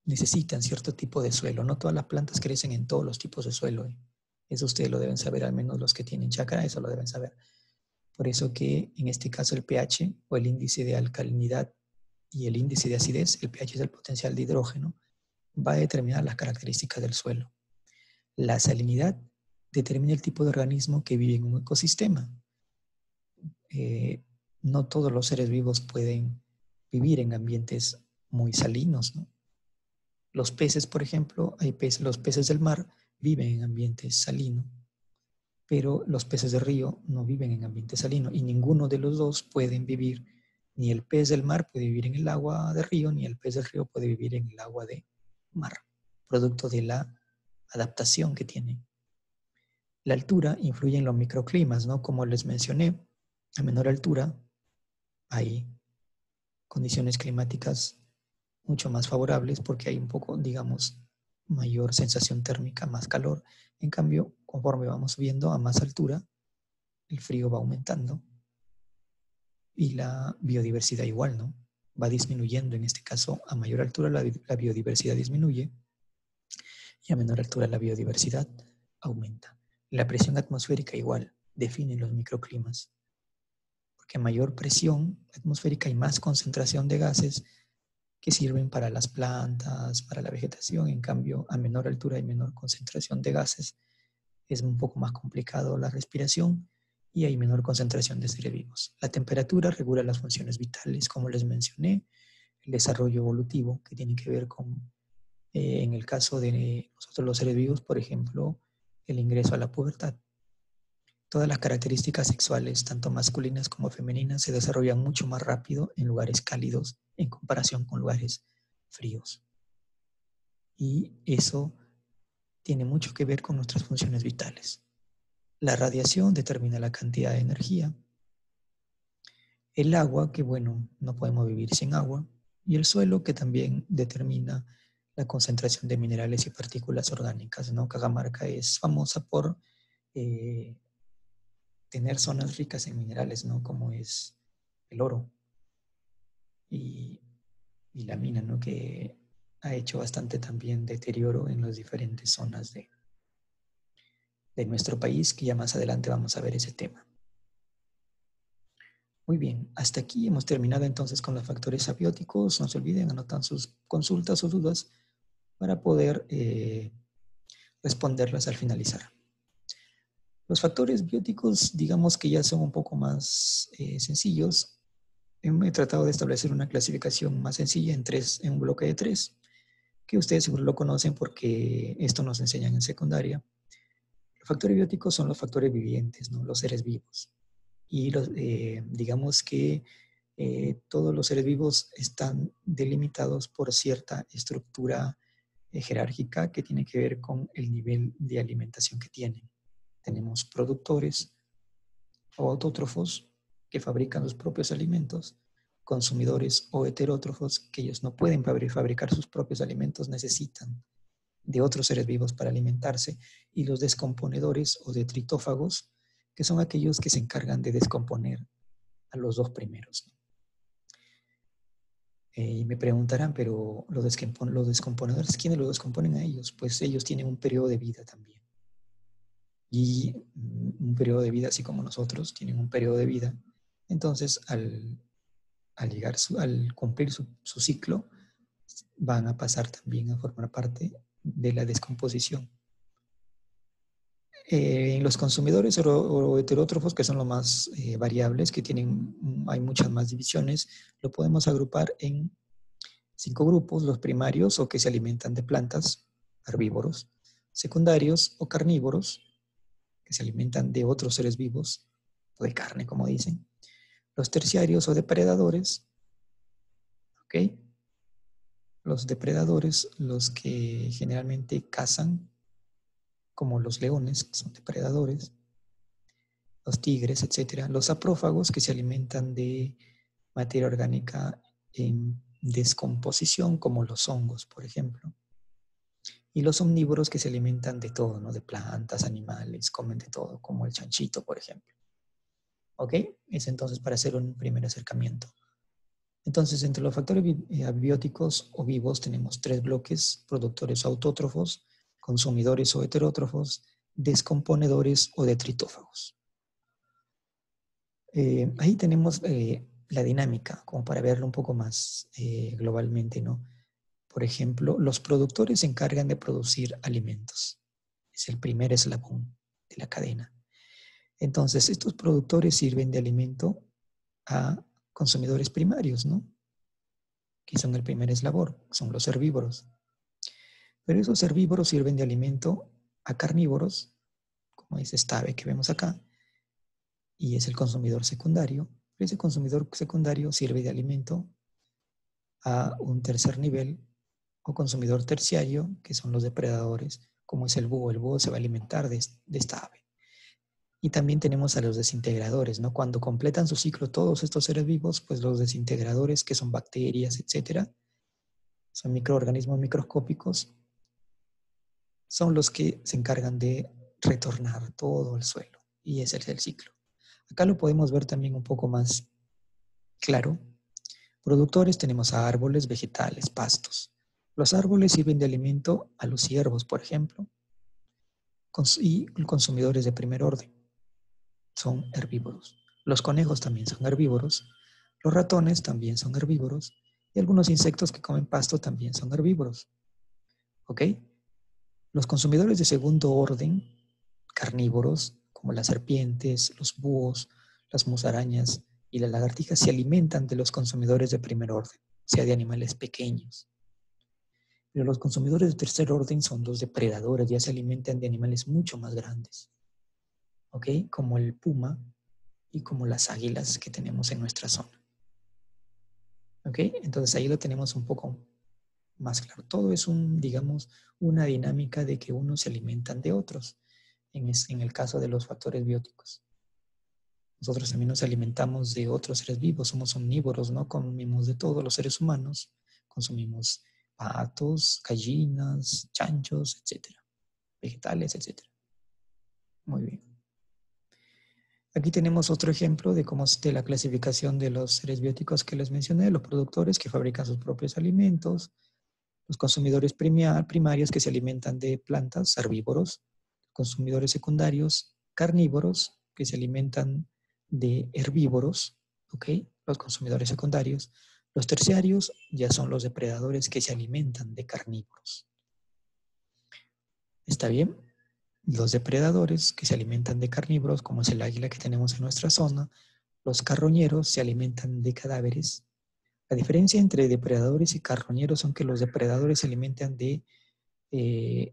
necesitan cierto tipo de suelo. No todas las plantas crecen en todos los tipos de suelo. Eso ustedes lo deben saber, al menos los que tienen chácara, eso lo deben saber. Por eso que en este caso el pH o el índice de alcalinidad y el índice de acidez, el pH es el potencial de hidrógeno, va a determinar las características del suelo. La salinidad determina el tipo de organismo que vive en un ecosistema. No todos los seres vivos pueden vivir en ambientes muy salinos, ¿no? Los peces, por ejemplo, los peces del mar viven en ambientes salinos, pero los peces de río no viven en ambiente salino y ninguno de los dos pueden vivir, ni el pez del mar puede vivir en el agua de río, ni el pez del río puede vivir en el agua de mar, producto de la adaptación que tienen. La altura influye en los microclimas, ¿no? Como les mencioné, a menor altura hay condiciones climáticas mucho más favorables porque hay un poco, digamos, mayor sensación térmica, más calor. En cambio, conforme vamos subiendo a más altura, el frío va aumentando y la biodiversidad igual, ¿no? Va disminuyendo. En este caso, a mayor altura la biodiversidad disminuye y a menor altura la biodiversidad aumenta. La presión atmosférica igual define los microclimas, porque a mayor presión atmosférica hay más concentración de gases que sirven para las plantas, para la vegetación. En cambio, a menor altura y menor concentración de gases, es un poco más complicado la respiración y hay menor concentración de seres vivos. La temperatura regula las funciones vitales, como les mencioné, el desarrollo evolutivo, que tiene que ver con, en el caso de nosotros los seres vivos, por ejemplo, el ingreso a la pubertad. Todas las características sexuales, tanto masculinas como femeninas, se desarrollan mucho más rápido en lugares cálidos en comparación con lugares fríos. Y eso tiene mucho que ver con nuestras funciones vitales. La radiación determina la cantidad de energía. El agua, que bueno, no podemos vivir sin agua. Y el suelo, que también determina la concentración de minerales y partículas orgánicas, ¿no? Cajamarca es famosa por tener zonas ricas en minerales, ¿no? Como es el oro y, y la mina, ¿no? Que ha hecho bastante también deterioro en las diferentes zonas de nuestro país, que ya más adelante vamos a ver ese tema. Muy bien, hasta aquí hemos terminado entonces con los factores abióticos. No se olviden, anotar sus consultas o dudas para poder responderlas al finalizar. Los factores bióticos, digamos que ya son un poco más sencillos. He tratado de establecer una clasificación más sencilla en un bloque de 3, que ustedes seguro lo conocen porque esto nos enseñan en secundaria. Los factores bióticos son los factores vivientes, ¿no? Los seres vivos. Y digamos que todos los seres vivos están delimitados por cierta estructura jerárquica que tiene que ver con el nivel de alimentación que tienen. Tenemos productores o autótrofos que fabrican los propios alimentos, consumidores o heterótrofos que ellos no pueden fabricar sus propios alimentos, necesitan de otros seres vivos para alimentarse, y los descomponedores o detritófagos, que son aquellos que se encargan de descomponer a los dos primeros. Y me preguntarán, pero los descomponedores, ¿quiénes los descomponen a ellos? Pues ellos tienen un periodo de vida también. Y un periodo de vida, así como nosotros, tienen un periodo de vida. Entonces, al cumplir su ciclo, van a pasar también a formar parte de la descomposición. En los consumidores o heterótrofos, que son los más variables, que hay muchas más divisiones, lo podemos agrupar en 5 grupos: los primarios, o que se alimentan de plantas, herbívoros; secundarios o carnívoros, que se alimentan de otros seres vivos, o de carne, como dicen; los terciarios o depredadores, ¿ok? Los depredadores, los que generalmente cazan, como los leones, que son depredadores; los tigres, etc. Los saprófagos, que se alimentan de materia orgánica en descomposición, como los hongos, por ejemplo. Y los omnívoros, que se alimentan de todo, ¿no? De plantas, animales, comen de todo, como el chanchito, por ejemplo. ¿Ok? Es entonces para hacer un primer acercamiento. Entonces, entre los factores abióticos o vivos tenemos 3 bloques: productores o autótrofos, consumidores o heterótrofos, descomponedores o detritófagos. Ahí tenemos la dinámica, como para verlo un poco más globalmente, ¿no? Por ejemplo, los productores se encargan de producir alimentos. Es el primer eslabón de la cadena. Entonces, estos productores sirven de alimento a consumidores primarios, ¿no? Que son el primer eslabón, son los herbívoros. Pero esos herbívoros sirven de alimento a carnívoros, como es esta ave que vemos acá, y es el consumidor secundario. Ese consumidor secundario sirve de alimento a un tercer nivel o consumidor terciario, que son los depredadores, como es el búho. El búho se va a alimentar de esta ave. Y también tenemos a los desintegradores, ¿no? Cuando completan su ciclo todos estos seres vivos, pues los desintegradores, que son bacterias, etcétera, son microorganismos microscópicos, son los que se encargan de retornar todo al suelo. Y ese es el ciclo. Acá lo podemos ver también un poco más claro. Productores tenemos a árboles, vegetales, pastos. Los árboles sirven de alimento a los ciervos, por ejemplo, y consumidores de primer orden. Son herbívoros. Los conejos también son herbívoros. Los ratones también son herbívoros. Y algunos insectos que comen pasto también son herbívoros. ¿Ok? Los consumidores de segundo orden, carnívoros, como las serpientes, los búhos, las musarañas y las lagartijas, se alimentan de los consumidores de primer orden, o sea, de animales pequeños. Pero los consumidores de tercer orden son los depredadores, ya se alimentan de animales mucho más grandes. ¿ok? Como el puma y como las águilas que tenemos en nuestra zona. ¿Ok? Entonces ahí lo tenemos un poco más claro. Todo es digamos, una dinámica de que unos se alimentan de otros, en el caso de los factores bióticos. Nosotros también nos alimentamos de otros seres vivos, somos omnívoros, ¿no? Comemos de todos los seres humanos, consumimos patos, gallinas, chanchos, etcétera, vegetales, etcétera. Muy bien. Aquí tenemos otro ejemplo de cómo de la clasificación de los seres bióticos que les mencioné, los productores que fabrican sus propios alimentos, los consumidores primarios que se alimentan de plantas, herbívoros, consumidores secundarios, carnívoros, que se alimentan de herbívoros, ¿ok? Los consumidores secundarios. Los terciarios ya son los depredadores que se alimentan de carnívoros. ¿Está bien? Los depredadores que se alimentan de carnívoros, como es el águila que tenemos en nuestra zona. Los carroñeros se alimentan de cadáveres. La diferencia entre depredadores y carroñeros son que los depredadores se alimentan de,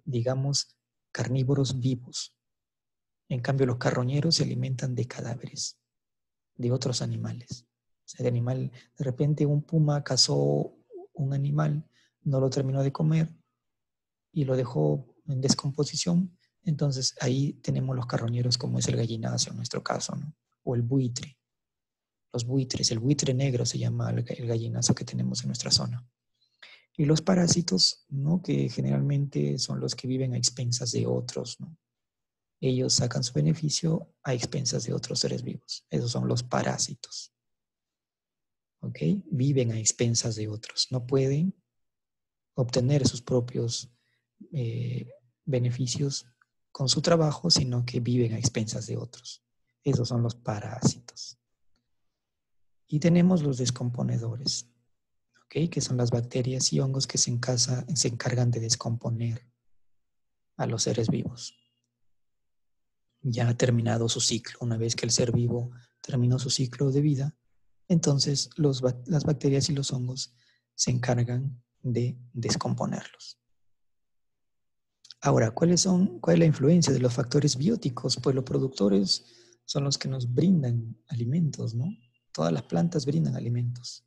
digamos, carnívoros vivos. En cambio, los carroñeros se alimentan de cadáveres, de otros animales. O sea, de repente un puma cazó un animal, no lo terminó de comer y lo dejó en descomposición. Entonces ahí tenemos los carroñeros, como es el gallinazo en nuestro caso, ¿no? O el buitre. Los buitres, el buitre negro se llama el gallinazo que tenemos en nuestra zona. Y los parásitos, ¿no? Que generalmente son los que viven a expensas de otros, ¿no? Ellos sacan su beneficio a expensas de otros seres vivos. Esos son los parásitos. ¿Ok? Viven a expensas de otros. No pueden obtener sus propios beneficios con su trabajo, sino que viven a expensas de otros. Esos son los parásitos. Y tenemos los descomponedores, ¿ok? Que son las bacterias y hongos que se encargan de descomponer a los seres vivos. Ya ha terminado su ciclo. Una vez que el ser vivo terminó su ciclo de vida, entonces las bacterias y los hongos se encargan de descomponerlos. Ahora, ¿cuál es la influencia de los factores bióticos? Pues los productores son los que nos brindan alimentos, ¿no? Todas las plantas brindan alimentos.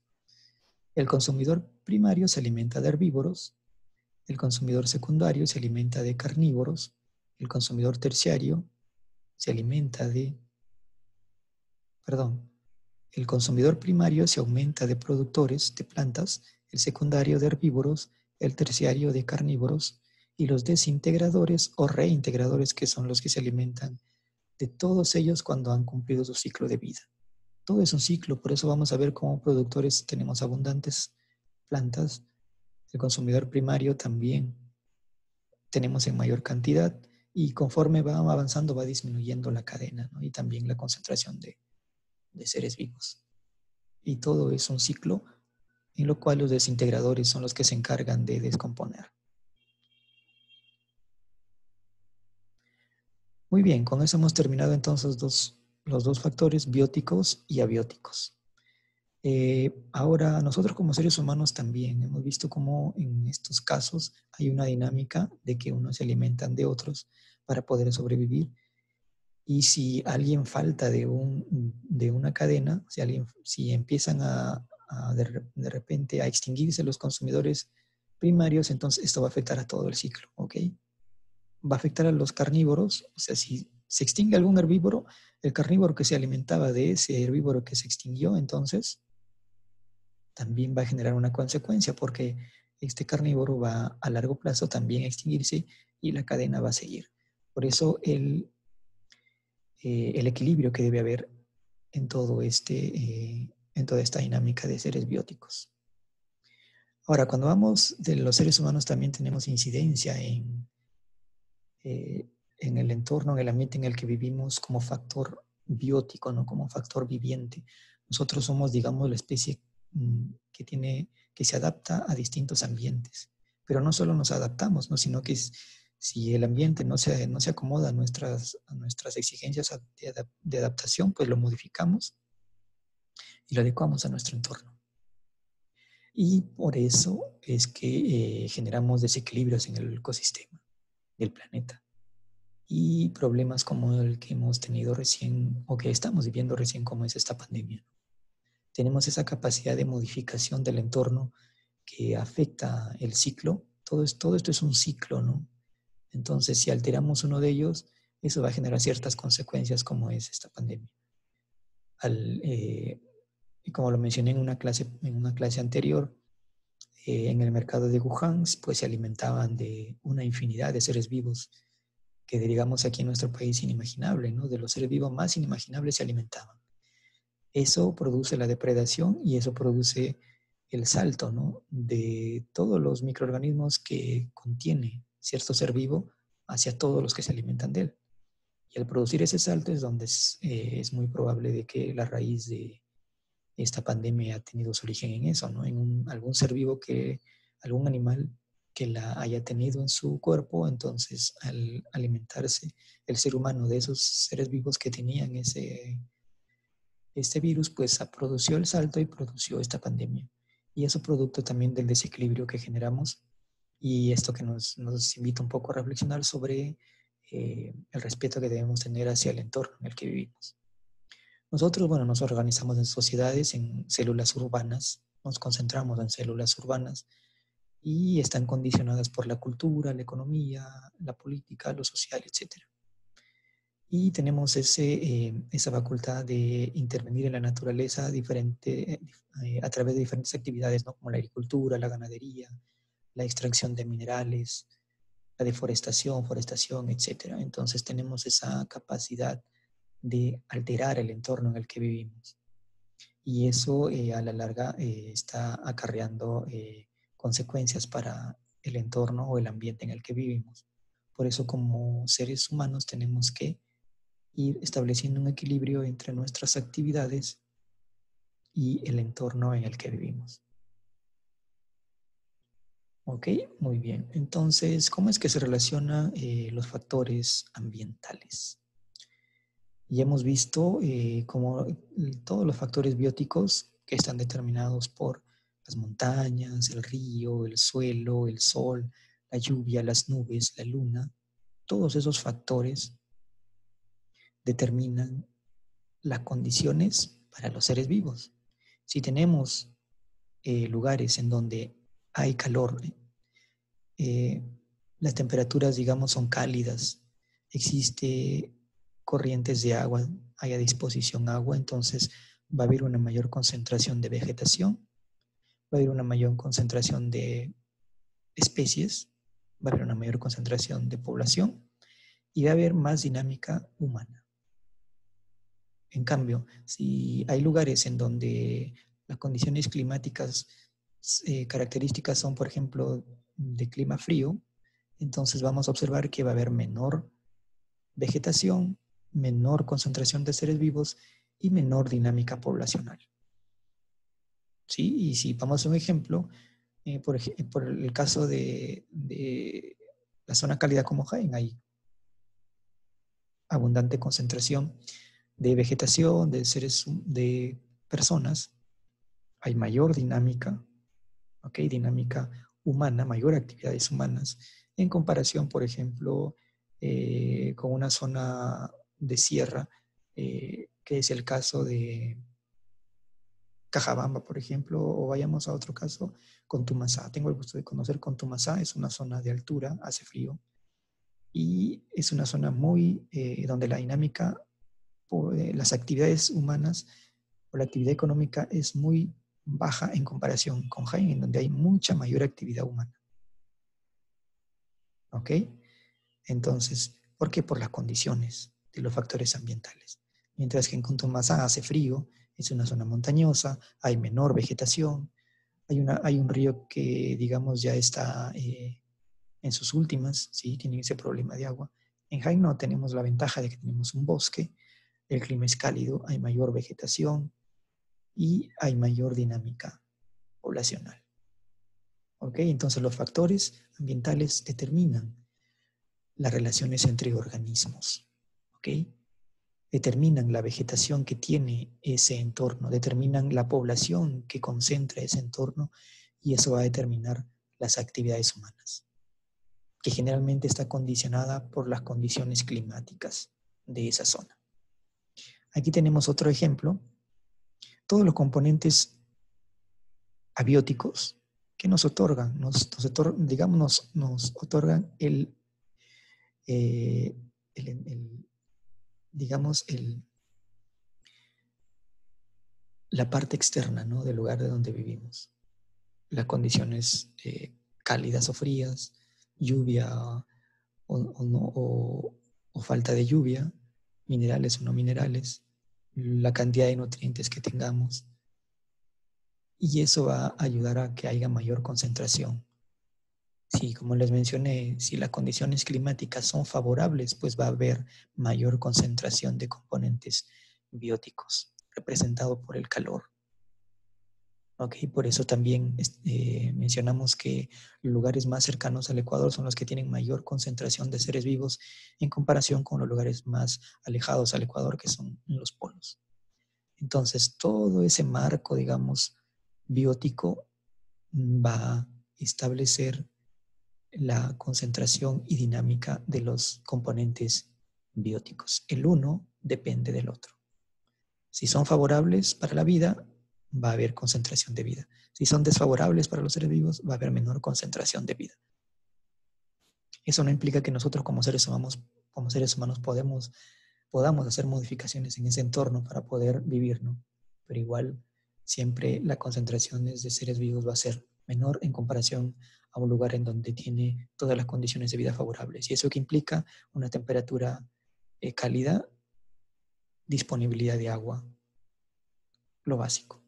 El consumidor primario se alimenta de herbívoros, el consumidor secundario se alimenta de carnívoros, el consumidor terciario se alimenta el consumidor primario se aumenta de productores de plantas, el secundario de herbívoros, el terciario de carnívoros y los desintegradores o reintegradores, que son los que se alimentan de todos ellos cuando han cumplido su ciclo de vida. Todo es un ciclo, por eso vamos a ver cómo productores tenemos abundantes plantas. El consumidor primario también tenemos en mayor cantidad y conforme va avanzando va disminuyendo la cadena, ¿no? Y también la concentración de seres vivos. Y todo es un ciclo en lo cual los desintegradores son los que se encargan de descomponer. Muy bien, con eso hemos terminado entonces los dos factores bióticos y abióticos. Ahora, nosotros como seres humanos también hemos visto cómo en estos casos hay una dinámica de que unos se alimentan de otros para poder sobrevivir. Y si alguien falta de una cadena, si empiezan de repente a extinguirse los consumidores primarios, entonces esto va a afectar a todo el ciclo, ¿ok? Va a afectar a los carnívoros, o sea, si se extingue algún herbívoro, el carnívoro que se alimentaba de ese herbívoro que se extinguió, entonces también va a generar una consecuencia porque este carnívoro va a largo plazo también a extinguirse y la cadena va a seguir. Por eso el equilibrio que debe haber en en toda esta dinámica de seres bióticos. Ahora, cuando vamos de los seres humanos también tenemos incidencia en el entorno, en el ambiente en el que vivimos como factor biótico, ¿no? Como factor viviente. Nosotros somos, digamos, la especie que se adapta a distintos ambientes. Pero no solo nos adaptamos, ¿no? Sino que si el ambiente no se acomoda a nuestras exigencias de adaptación, pues lo modificamos y lo adecuamos a nuestro entorno. Y por eso es que generamos desequilibrios en el ecosistema del planeta. y problemas como el que hemos tenido recién o que estamos viviendo recién, como es esta pandemia. Tenemos esa capacidad de modificación del entorno que afecta el ciclo. Todo esto es un ciclo, ¿no? Entonces, si alteramos uno de ellos, eso va a generar ciertas consecuencias como es esta pandemia. Y como lo mencioné en una clase anterior, en el mercado de Wuhan, pues se alimentaban de una infinidad de seres vivos que, digamos, aquí en nuestro país inimaginable, ¿no? De los seres vivos más inimaginables se alimentaban. Eso produce la depredación y eso produce el salto, ¿no? De todos los microorganismos que contiene cierto ser vivo hacia todos los que se alimentan de él. Y al producir ese salto es donde es muy probable de que la raíz de esta pandemia ha tenido su origen en eso, ¿no? En algún ser vivo algún animal que la haya tenido en su cuerpo, entonces al alimentarse el ser humano de esos seres vivos que tenían este virus, pues produció el salto y produció esta pandemia. Y eso producto también del desequilibrio que generamos y esto que nos invita un poco a reflexionar sobre el respeto que debemos tener hacia el entorno en el que vivimos. Nosotros, bueno, nos organizamos en sociedades, en células urbanas, nos concentramos en células urbanas y están condicionadas por la cultura, la economía, la política, lo social, etc. Y tenemos esa facultad de intervenir en la naturaleza a través de diferentes actividades, ¿no? Como la agricultura, la ganadería, la extracción de minerales, la deforestación, forestación, etc. Entonces tenemos esa capacidad de alterar el entorno en el que vivimos. Y eso a la larga está acarreando consecuencias para el entorno o el ambiente en el que vivimos. Por eso como seres humanos tenemos que ir estableciendo un equilibrio entre nuestras actividades y el entorno en el que vivimos. Ok, muy bien. Entonces, ¿cómo es que se relacionan los factores ambientales? Ya hemos visto cómo todos los factores bióticos que están determinados por las montañas, el río, el suelo, el sol, la lluvia, las nubes, la luna, todos esos factores determinan las condiciones para los seres vivos. Si tenemos lugares en donde hay calor, eh, las temperaturas, digamos, son cálidas, existe corrientes de agua, hay a disposición agua, entonces va a haber una mayor concentración de vegetación, va a haber una mayor concentración de especies, va a haber una mayor concentración de población y va a haber más dinámica humana. En cambio, si hay lugares en donde las condiciones climáticas características son, por ejemplo, de clima frío, entonces vamos a observar que va a haber menor vegetación, menor concentración de seres vivos y menor dinámica poblacional. ¿Sí? Y si vamos a un ejemplo, por el caso de la zona cálida como Jaén, hay abundante concentración de vegetación, de personas, hay mayor dinámica, ¿ok? Dinámica humana, mayor actividades humanas, en comparación, por ejemplo, con una zona de sierra, que es el caso de Cajabamba, por ejemplo, o vayamos a otro caso, Contumasá. Tengo el gusto de conocer Contumasá, es una zona de altura, hace frío, y es una zona donde la dinámica, las actividades humanas o la actividad económica es muy baja en comparación con Jaén, en donde hay mucha mayor actividad humana. ¿Ok? Entonces, ¿por qué? Por las condiciones de los factores ambientales. Mientras que en Contumasá hace frío, es una zona montañosa, hay menor vegetación, hay un río que, digamos, ya está en sus últimas, ¿sí? Tiene ese problema de agua. En Jaén no tenemos la ventaja de que tenemos un bosque, el clima es cálido, hay mayor vegetación y hay mayor dinámica poblacional. ¿Ok? Entonces los factores ambientales determinan las relaciones entre organismos. ¿Ok? Determinan la vegetación que tiene ese entorno, determinan la población que concentra ese entorno y eso va a determinar las actividades humanas. que generalmente está condicionada por las condiciones climáticas de esa zona. Aquí tenemos otro ejemplo. Todos los componentes abióticos que nos otorgan, nos otorgan la parte externa, ¿no?, del lugar de donde vivimos. Las condiciones cálidas o frías, lluvia o falta de lluvia, minerales o no minerales, la cantidad de nutrientes que tengamos. Y eso va a ayudar a que haya mayor concentración. Sí, como les mencioné, si las condiciones climáticas son favorables, pues va a haber mayor concentración de componentes bióticos, representado por el calor. ¿Ok? Por eso también mencionamos que los lugares más cercanos al Ecuador son los que tienen mayor concentración de seres vivos en comparación con los lugares más alejados al Ecuador, que son los polos. Entonces, todo ese marco, digamos, biótico va a establecer la concentración y dinámica de los componentes bióticos. El uno depende del otro. Si son favorables para la vida, va a haber concentración de vida. Si son desfavorables para los seres vivos, va a haber menor concentración de vida. Eso no implica que nosotros como seres humanos podamos hacer modificaciones en ese entorno para poder vivir, ¿no? Pero igual, siempre la concentración de seres vivos va a ser menor en comparación a un lugar en donde tiene todas las condiciones de vida favorables. Y eso que implica una temperatura cálida, disponibilidad de agua, lo básico.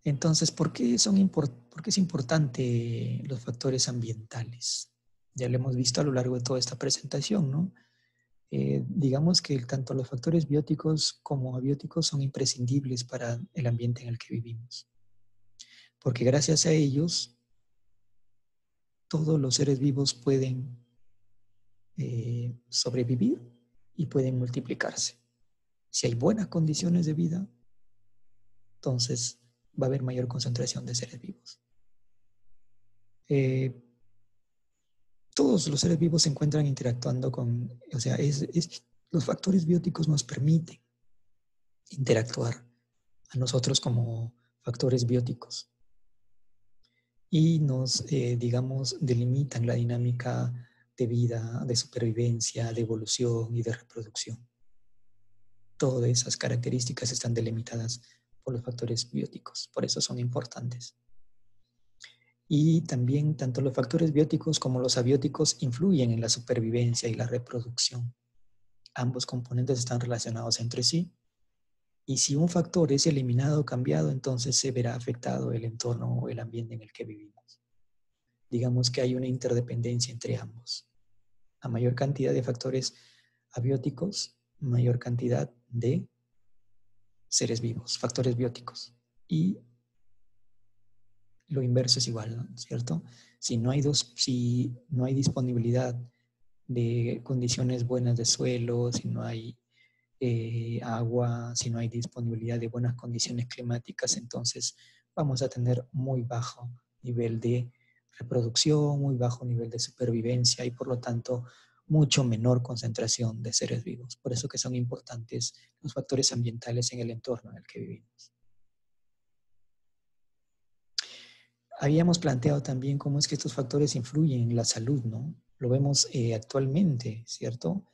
Entonces, ¿por qué es importante los factores ambientales? Ya lo hemos visto a lo largo de toda esta presentación, ¿no? Digamos que tanto los factores bióticos como abióticos son imprescindibles para el ambiente en el que vivimos. Porque gracias a ellos, todos los seres vivos pueden sobrevivir y pueden multiplicarse. Si hay buenas condiciones de vida, entonces va a haber mayor concentración de seres vivos. Todos los seres vivos se encuentran interactuando con, o sea, los factores bióticos nos permiten interactuar a nosotros como factores bióticos y nos, digamos, delimitan la dinámica de vida, de supervivencia, de evolución y de reproducción. Todas esas características están delimitadas por los factores bióticos, por eso son importantes. Y también tanto los factores bióticos como los abióticos influyen en la supervivencia y la reproducción. Ambos componentes están relacionados entre sí. Y si un factor es eliminado o cambiado, entonces se verá afectado el entorno o el ambiente en el que vivimos. Digamos que hay una interdependencia entre ambos. A mayor cantidad de factores abióticos, mayor cantidad de seres vivos, factores bióticos. Y lo inverso es igual, ¿no? ¿Cierto? Si no hay disponibilidad de condiciones buenas de suelo, si no hay agua, si no hay disponibilidad de buenas condiciones climáticas, entonces vamos a tener muy bajo nivel de reproducción, muy bajo nivel de supervivencia y por lo tanto mucho menor concentración de seres vivos. Por eso que son importantes los factores ambientales en el entorno en el que vivimos. Habíamos planteado también cómo es que estos factores influyen en la salud, ¿no? Lo vemos actualmente, ¿cierto?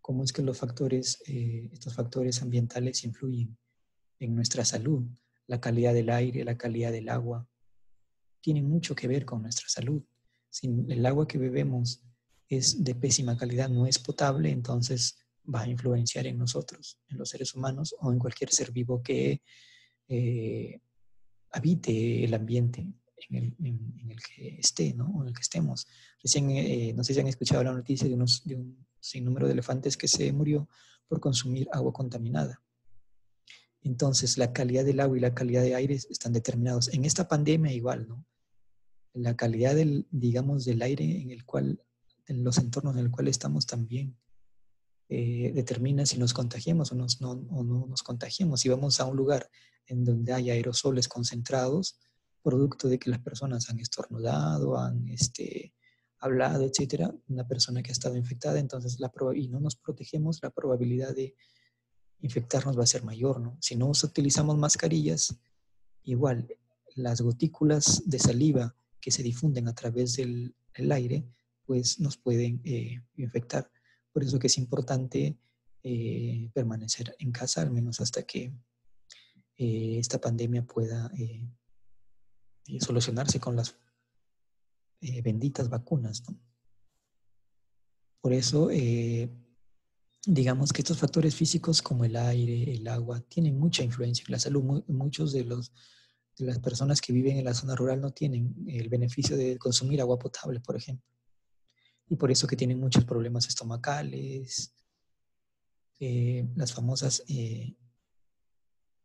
Cómo es que estos factores ambientales influyen en nuestra salud. La calidad del aire, la calidad del agua, tienen mucho que ver con nuestra salud. Si el agua que bebemos es de pésima calidad, no es potable, entonces va a influenciar en nosotros, en los seres humanos o en cualquier ser vivo que habite el ambiente en el que esté, ¿no? O en el que estemos. Recién, no sé si han escuchado la noticia de un sinnúmero de elefantes que se murió por consumir agua contaminada. Entonces, la calidad del agua y la calidad de aire están determinados. En esta pandemia igual, ¿no? La calidad del aire en los entornos en el cual estamos también determina si nos contagiamos o no nos contagiamos. Si vamos a un lugar en donde hay aerosoles concentrados, producto de que las personas han estornudado, han hablado, etcétera, una persona que ha estado infectada, entonces y no nos protegemos, la probabilidad de infectarnos va a ser mayor, ¿no? Si no utilizamos mascarillas, igual las gotículas de saliva que se difunden a través del aire, pues nos pueden infectar. Por eso que es importante permanecer en casa, al menos hasta que esta pandemia pueda solucionarse con las benditas vacunas, ¿no? Por eso, digamos que estos factores físicos como el aire, el agua, tienen mucha influencia en la salud. Muchos de las personas que viven en la zona rural no tienen el beneficio de consumir agua potable, por ejemplo. Y por eso que tienen muchos problemas estomacales, las famosas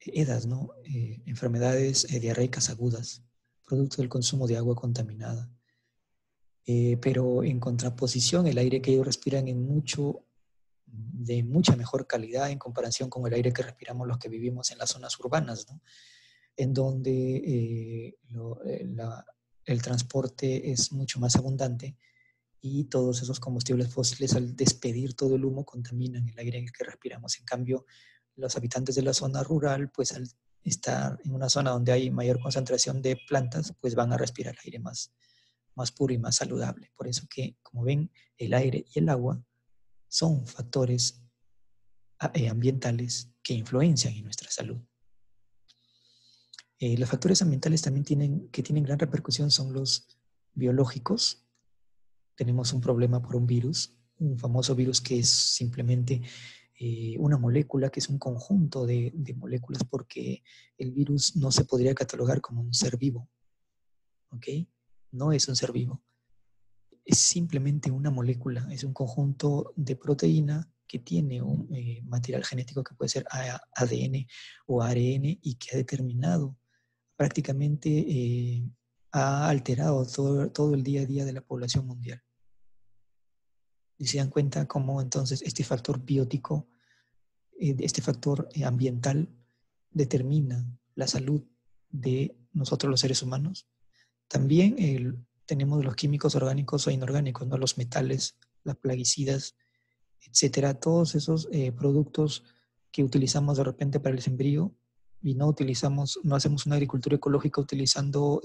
EDAs, ¿no? Enfermedades diarreicas agudas, producto del consumo de agua contaminada. Pero en contraposición, el aire que ellos respiran de mucha mejor calidad en comparación con el aire que respiramos los que vivimos en las zonas urbanas, ¿no? En donde el transporte es mucho más abundante y todos esos combustibles fósiles, al despedir todo el humo, contaminan el aire en el que respiramos. En cambio, los habitantes de la zona rural, pues al estar en una zona donde hay mayor concentración de plantas, pues van a respirar aire más puro y más saludable. Por eso que, como ven, el aire y el agua son factores ambientales que influencian en nuestra salud. Los factores ambientales también tienen gran repercusión son los biológicos. Tenemos un problema por un virus, un famoso virus que es simplemente una molécula, que es un conjunto de moléculas, porque el virus no se podría catalogar como un ser vivo, ¿ok? No es un ser vivo. Es simplemente una molécula, es un conjunto de proteína que tiene un material genético que puede ser ADN o ARN y que ha determinado prácticamente, ha alterado todo el día a día de la población mundial. Y se dan cuenta cómo entonces este factor biótico, este factor ambiental determina la salud de nosotros los seres humanos. También tenemos los químicos orgánicos o inorgánicos, ¿no? Los metales, las plaguicidas, etcétera. Todos esos productos que utilizamos de repente para el sembrío y no hacemos una agricultura ecológica utilizando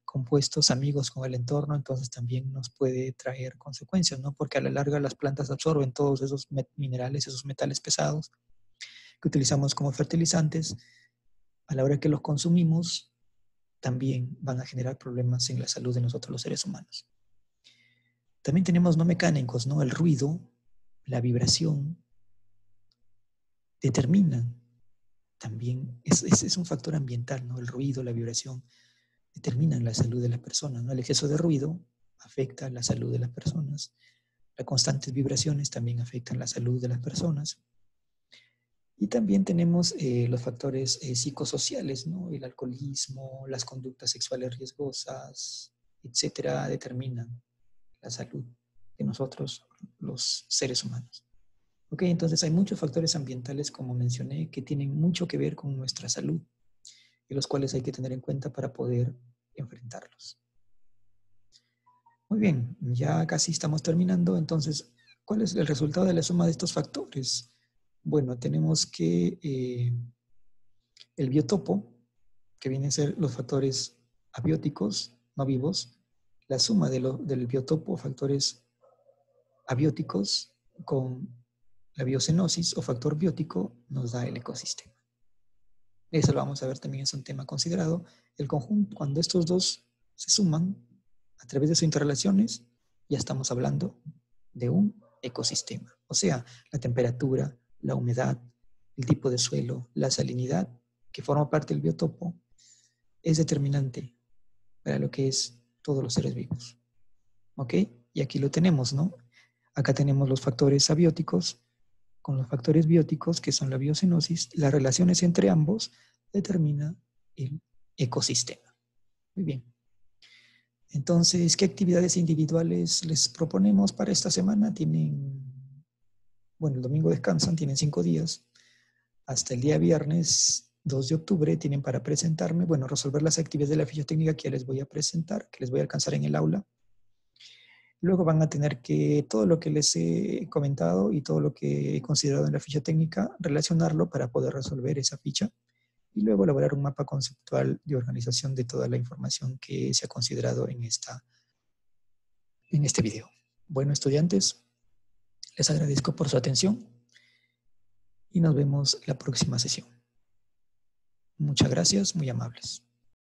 compuestos amigos con el entorno, entonces también nos puede traer consecuencias, ¿no? Porque a la larga las plantas absorben todos esos minerales, esos metales pesados que utilizamos como fertilizantes. A la hora que los consumimos, también van a generar problemas en la salud de nosotros los seres humanos. También tenemos no mecánicos, ¿no? El ruido, la vibración, determinan también, es un factor ambiental, ¿no? El ruido, la vibración, determinan la salud de las personas, ¿no? El exceso de ruido afecta la salud de las personas. Las constantes vibraciones también afectan la salud de las personas. Y también tenemos los factores psicosociales, ¿no? El alcoholismo, las conductas sexuales riesgosas, etcétera, determinan la salud de nosotros, los seres humanos. Ok, entonces hay muchos factores ambientales, como mencioné, que tienen mucho que ver con nuestra salud y los cuales hay que tener en cuenta para poder enfrentarlos. Muy bien, ya casi estamos terminando. Entonces, ¿cuál es el resultado de la suma de estos factores? Bueno, tenemos que el biotopo, que vienen a ser los factores abióticos, no vivos, la suma del biotopo, factores abióticos, con la biocenosis o factor biótico, nos da el ecosistema. Eso lo vamos a ver también, es un tema considerado. El conjunto, cuando estos dos se suman a través de sus interrelaciones, ya estamos hablando de un ecosistema. O sea, la temperatura, la humedad, el tipo de suelo, la salinidad, que forma parte del biotopo, es determinante para lo que es todos los seres vivos. ¿Ok? Y aquí lo tenemos, ¿no? Acá tenemos los factores abióticos con los factores bióticos, que son la biocenosis. Las relaciones entre ambos determinan el ecosistema. Muy bien. Entonces, ¿qué actividades individuales les proponemos para esta semana? Bueno, el domingo descansan, tienen 5 días. Hasta el día viernes 2 de octubre tienen para presentarme, bueno, resolver las actividades de la ficha técnica que ya les voy a presentar, que les voy a alcanzar en el aula. Luego van a tener que todo lo que les he comentado y todo lo que he considerado en la ficha técnica, relacionarlo para poder resolver esa ficha y luego elaborar un mapa conceptual de organización de toda la información que se ha considerado en este video. Bueno, estudiantes, les agradezco por su atención y nos vemos la próxima sesión. Muchas gracias, muy amables.